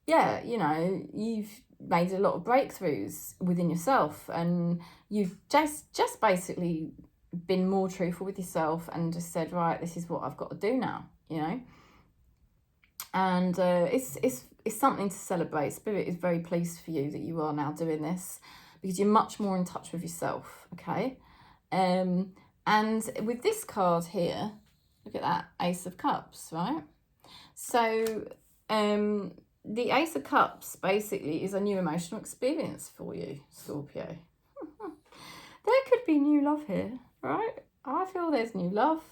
yeah, you know, you've made a lot of breakthroughs within yourself and you've just basically been more truthful with yourself and just said, right, this is what I've got to do now, you know. And it's something to celebrate. Spirit is very pleased for you that you are now doing this because you're much more in touch with yourself, okay. And with this card here, look at that, Ace of Cups, right? So the Ace of Cups basically is a new emotional experience for you, Scorpio. There could be new love here, right? I feel there's new love.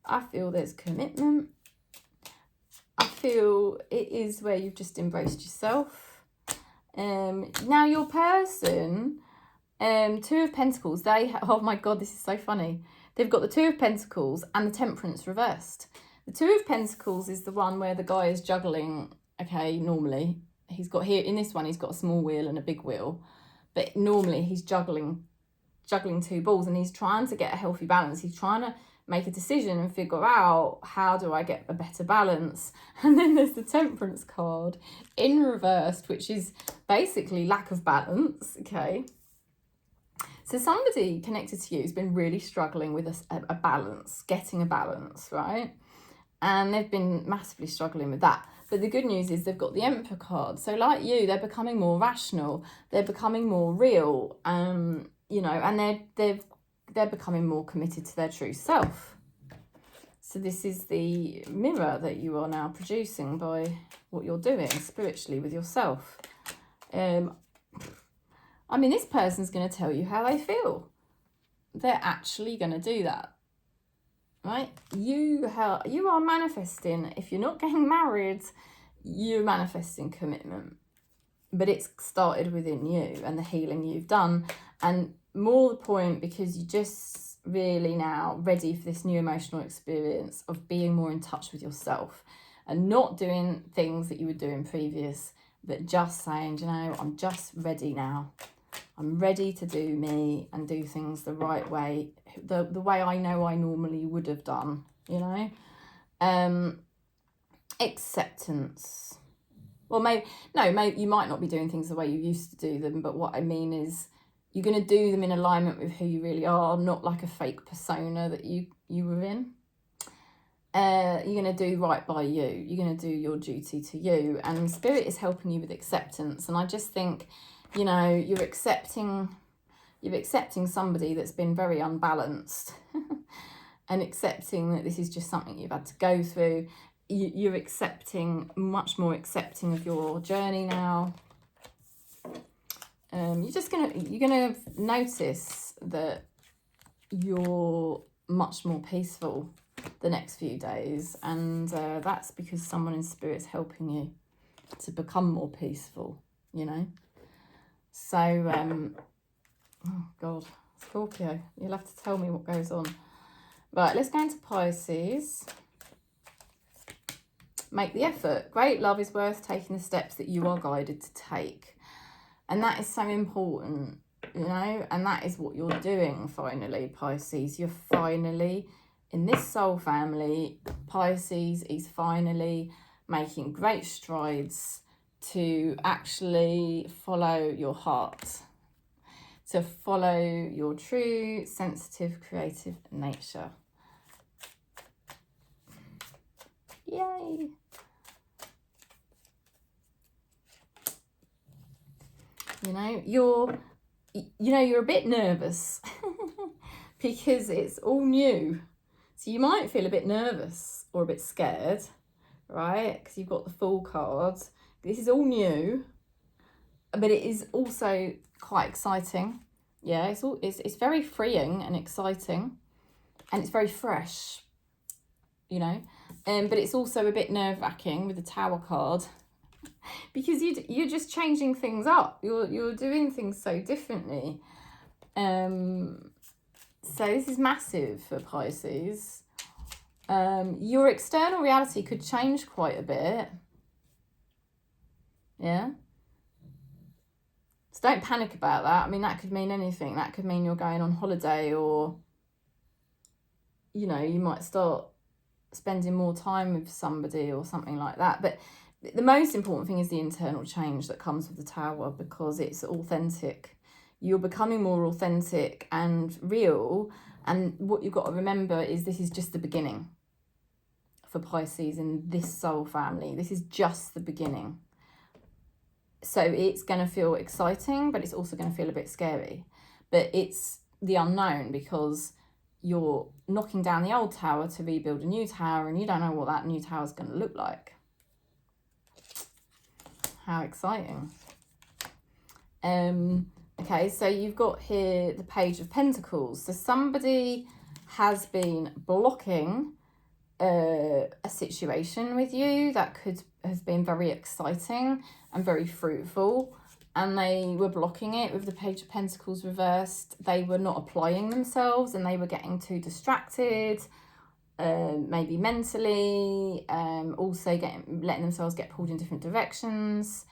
I feel there's commitment. I feel it is where you've just embraced yourself. Now your person, Two of Pentacles, oh my God, this is so funny. They've got the Two of Pentacles and the Temperance reversed. The Two of Pentacles is the one where the guy is juggling. Okay, normally he's got here in this one, he's got a small wheel and a big wheel, but normally he's juggling two balls and he's trying to get a healthy balance. He's trying to make a decision and figure out, how do I get a better balance? And then there's the Temperance card in reversed, which is basically lack of balance. Okay, so somebody connected to you has been really struggling with a balance, getting a balance, right? And they've been massively struggling with that. But the good news is they've got the Emperor card. So like you, they're becoming more rational. They're becoming more real. You know, and they're becoming more committed to their true self. So this is the mirror that you are now producing by what you're doing spiritually with yourself. I mean, this person's going to tell you how they feel. They're actually going to do that. Right? You are manifesting, if you're not getting married, you're manifesting commitment. But it's started within you and the healing you've done. And more the point, because you're just really now ready for this new emotional experience of being more in touch with yourself and not doing things that you were doing previous, but just saying, you know, I'm just ready now. I'm ready to do me and do things the right way, the way I know I normally would have done, you know. Acceptance. Well, maybe you might not be doing things the way you used to do them, but what I mean is you're going to do them in alignment with who you really are, not like a fake persona that you were in. You're going to do right by you. You're going to do your duty to you. And Spirit is helping you with acceptance. And I just think, you know, you're accepting somebody that's been very unbalanced and accepting that this is just something you've had to go through. You're much more accepting of your journey now. You're gonna notice that you're much more peaceful the next few days, and that's because someone in Spirit's helping you to become more peaceful, you know. So oh God, Scorpio, you'll have to tell me what goes on. Right, let's go into Pisces. Make the effort. Great love is worth taking the steps that you are guided to take. And that is so important, you know, and that is what you're doing finally, Pisces. You're finally, in this soul family, Pisces is finally making great strides to actually follow your heart, to follow your true, sensitive, creative nature. Yay! You know, you're a bit nervous because it's all new. So you might feel a bit nervous or a bit scared, right? Because you've got the Fool card. This is all new, but it is also quite exciting. Yeah, it's very freeing and exciting, and it's very fresh, you know. But it's also a bit nerve-wracking with the Tower card because you're just changing things up. You're doing things so differently. So this is massive for Pisces. Your external reality could change quite a bit. Yeah. So don't panic about that. I mean, that could mean anything. That could mean you're going on holiday, or, you know, you might start spending more time with somebody or something like that. But the most important thing is the internal change that comes with the Tower, because it's authentic. You're becoming more authentic and real. And what you've got to remember is this is just the beginning for Pisces in this soul family. This is just the beginning. So it's going to feel exciting, but it's also going to feel a bit scary. But it's the unknown, because you're knocking down the old tower to rebuild a new tower, and you don't know what that new tower is going to look like. How exciting. Okay, so you've got here the Page of Pentacles. So somebody has been blocking a situation with you that has been very exciting and very fruitful, and they were blocking it with the Page of Pentacles reversed. They were not applying themselves, and they were getting too distracted, maybe mentally, also letting themselves get pulled in different directions.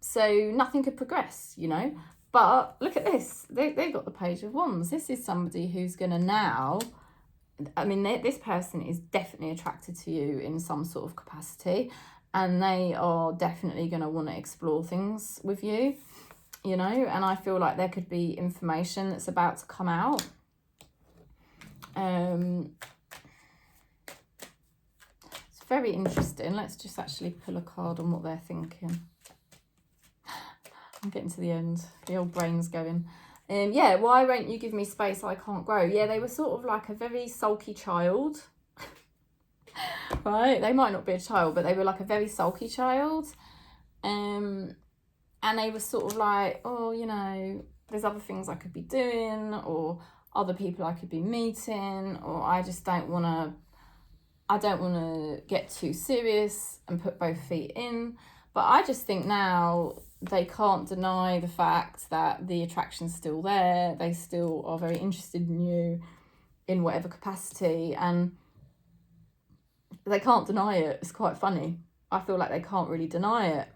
So nothing could progress, you know. But look at this. They've got the Page of Wands. This is somebody who's going to now, I mean, this person is definitely attracted to you in some sort of capacity, and they are definitely going to want to explore things with you, you know. And I feel like there could be information that's about to come out. It's very interesting. Let's just actually pull a card on what they're thinking. I'm getting to the end. The old brain's going. Yeah, why won't you give me space? I can't grow. Yeah, they were sort of like a very sulky child. Right? They might not be a child, but they were like a very sulky child. And they were sort of like, oh, you know, there's other things I could be doing, or other people I could be meeting, or I just don't want to get too serious and put both feet in. But I just think now they can't deny the fact that the attraction's still there. They still are very interested in you in whatever capacity, and they can't deny it. It's quite funny. I feel like they can't really deny it.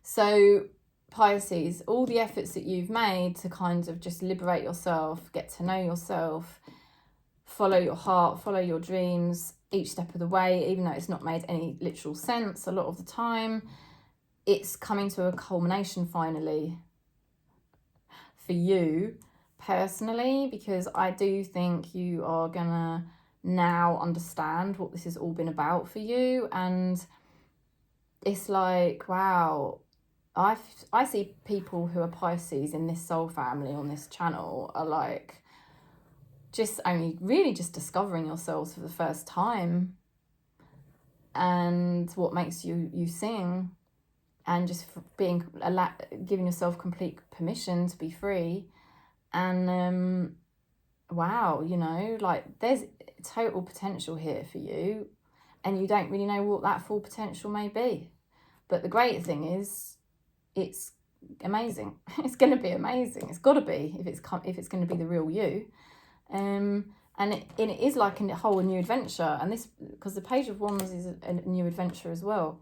So Pisces, all the efforts that you've made to kind of just liberate yourself, get to know yourself, follow your heart, follow your dreams each step of the way, even though it's not made any literal sense a lot of the time, it's coming to a culmination finally for you personally, because I do think you are gonna now understand what this has all been about for you. And it's like, wow, I see people who are Pisces in this soul family on this channel are like just only really just discovering yourselves for the first time, and what makes you sing, and just giving yourself complete permission to be free. And wow, you know, like there's total potential here for you, and you don't really know what that full potential may be. But the great thing is, it's amazing. It's going to be amazing. It's got to be, if it's going to be the real you. And it is like a whole new adventure. And this, because the Page of Wands is a new adventure as well.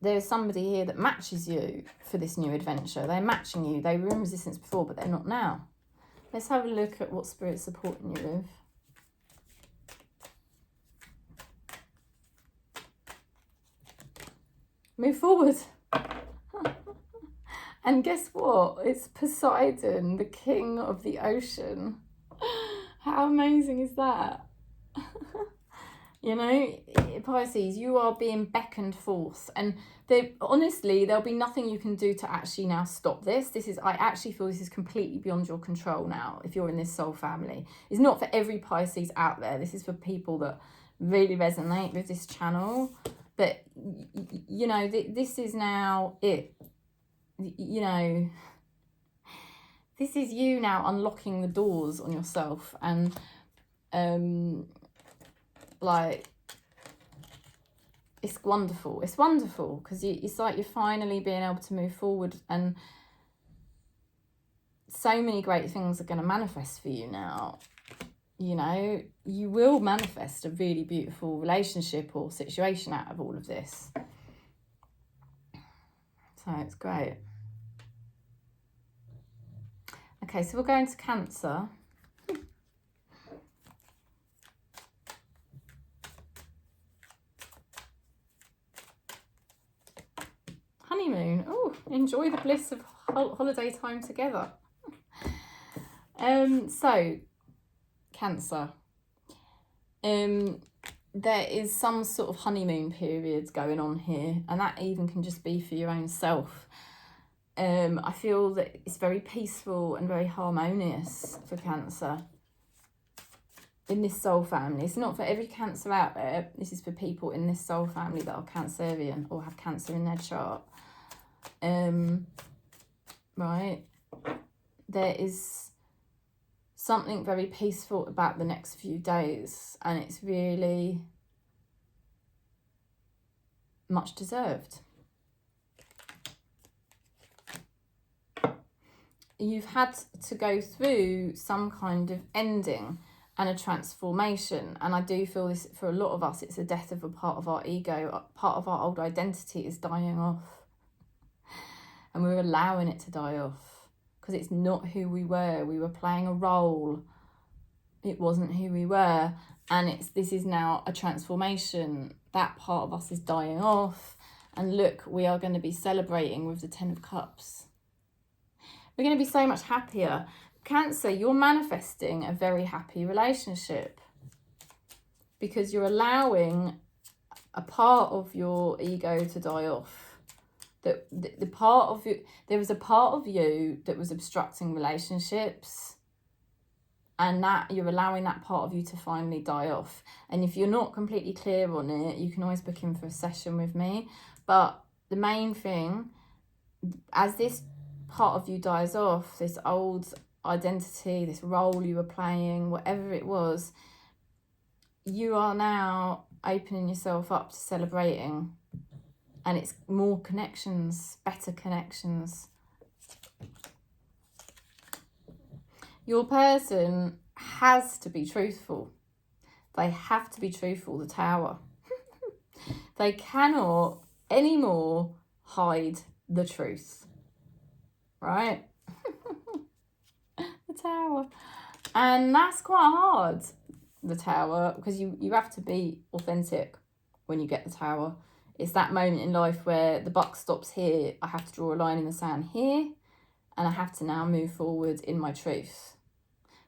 There's somebody here that matches you for this new adventure. They're matching you. They were in resistance before, but they're not now. Let's have a look at what Spirit's supporting you with. Move forward. And guess what? It's Poseidon, the king of the ocean. How amazing is that? You know, Pisces, you are being beckoned forth, and honestly, there'll be nothing you can do to actually now stop this. I actually feel this is completely beyond your control now. If you're in this soul family, it's not for every Pisces out there. This is for people that really resonate with this channel. But you know, this is now it. You know, this is you now unlocking the doors on yourself, and like, it's wonderful. It's wonderful because it's like you're finally being able to move forward, and so many great things are going to manifest for you now. You know, you will manifest a really beautiful relationship or situation out of all of this. So it's great. Okay, so we're going to Cancer. Honeymoon. Oh, enjoy the bliss of holiday time together. So Cancer. There is some sort of honeymoon periods going on here, and that even can just be for your own self. I feel that it's very peaceful and very harmonious for Cancer in this soul family. It's not for every Cancer out there. This is for people in this soul family that are Cancerian or have Cancer in their chart. Right, there is something very peaceful about the next few days, and it's really much deserved. You've had to go through some kind of ending and a transformation, and I do feel this for a lot of us, it's a death of a part of our ego. Part of our old identity is dying off, and we're allowing it to die off because it's not who we were. We were playing a role. It wasn't who we were, and this is now a transformation. That part of us is dying off, and look, we are going to be celebrating with the 10 of Cups. We're going to be so much happier. Cancer, you're manifesting a very happy relationship because you're allowing a part of your ego to die off. The part of you, there was a part of you that was obstructing relationships, and that you're allowing that part of you to finally die off. And if you're not completely clear on it, you can always book in for a session with me. But the main thing, as this part of you dies off, this old identity, this role you were playing, whatever it was, you are now opening yourself up to celebrating. And it's more connections, better connections. Your person has to be truthful. They have to be truthful, the Tower. They cannot anymore hide the truth. Right? The Tower. And that's quite hard, the Tower, because you have to be authentic when you get the Tower. It's that moment in life where the buck stops here. I have to draw a line in the sand here, and I have to now move forward in my truth.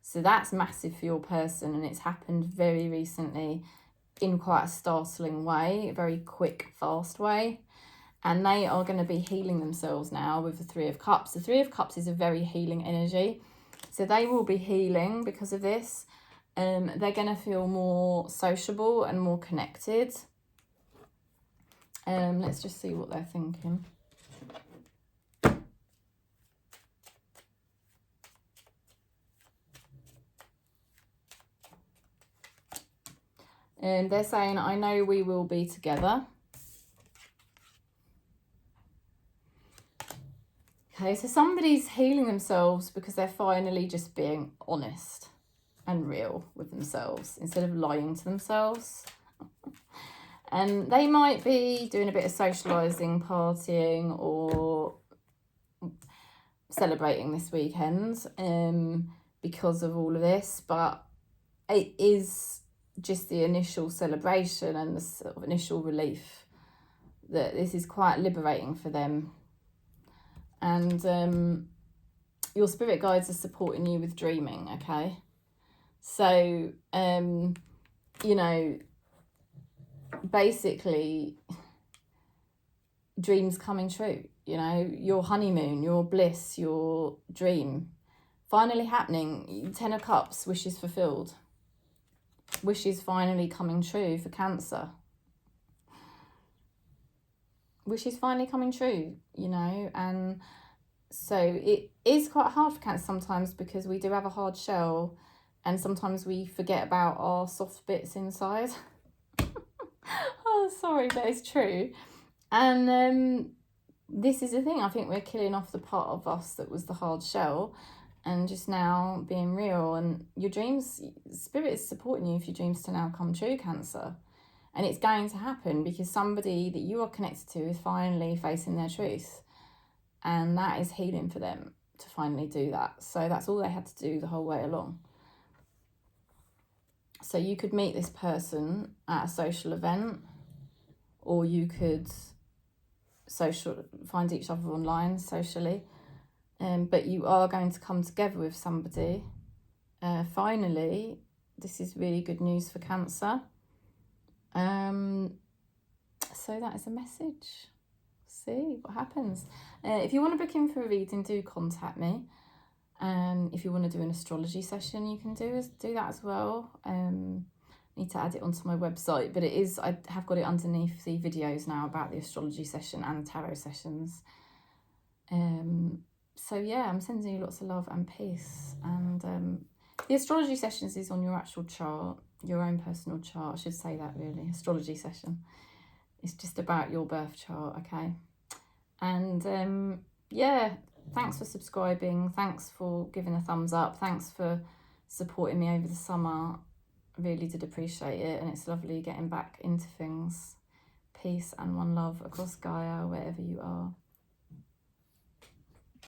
So that's massive for your person, and it's happened very recently in quite a startling way, a very quick, fast way. And they are going to be healing themselves now with the 3 of Cups. The 3 of Cups is a very healing energy. So they will be healing because of this. They're going to feel more sociable and more connected. Let's just see what they're thinking. And they're saying, I know we will be together. Okay, so somebody's healing themselves because they're finally just being honest and real with themselves instead of lying to themselves. And they might be doing a bit of socialising, partying, or celebrating this weekend because of all of this. But it is just the initial celebration and the sort of initial relief that this is quite liberating for them. And your spirit guides are supporting you with dreaming, okay? So, you know, basically dreams coming true, you know, your honeymoon, your bliss, your dream finally happening. 10 of Cups, wishes fulfilled. Wishes finally coming true for Cancer. Wishes finally coming true, you know. And so it is quite hard for Cancer sometimes, because we do have a hard shell, and sometimes we forget about our soft bits inside. Oh, sorry, but it's true. And this is the thing, I think we're killing off the part of us that was the hard shell, and just now being real. And your dreams, Spirit is supporting you for your dreams to now come true, Cancer. And it's going to happen because somebody that you are connected to is finally facing their truth. And that is healing for them to finally do that. So that's all they had to do the whole way along. So you could meet this person at a social event, or you could find each other online socially. But you are going to come together with somebody. Finally, this is really good news for Cancer. So that is a message. See what happens. If you want to book in for a reading, do contact me. If you want to do an astrology session, you can do that as well. Need to add it onto my website, but I have got it underneath the videos now about the astrology session and tarot sessions. So yeah, I'm sending you lots of love and peace. And the astrology sessions is on your actual chart, your own personal chart. I should say that, really. Astrology session. It's just about your birth chart, okay? And yeah, thanks for subscribing. Thanks for giving a thumbs up. Thanks for supporting me over the summer. I really did appreciate it, and it's lovely getting back into things. Peace and one love across Gaia, wherever you are.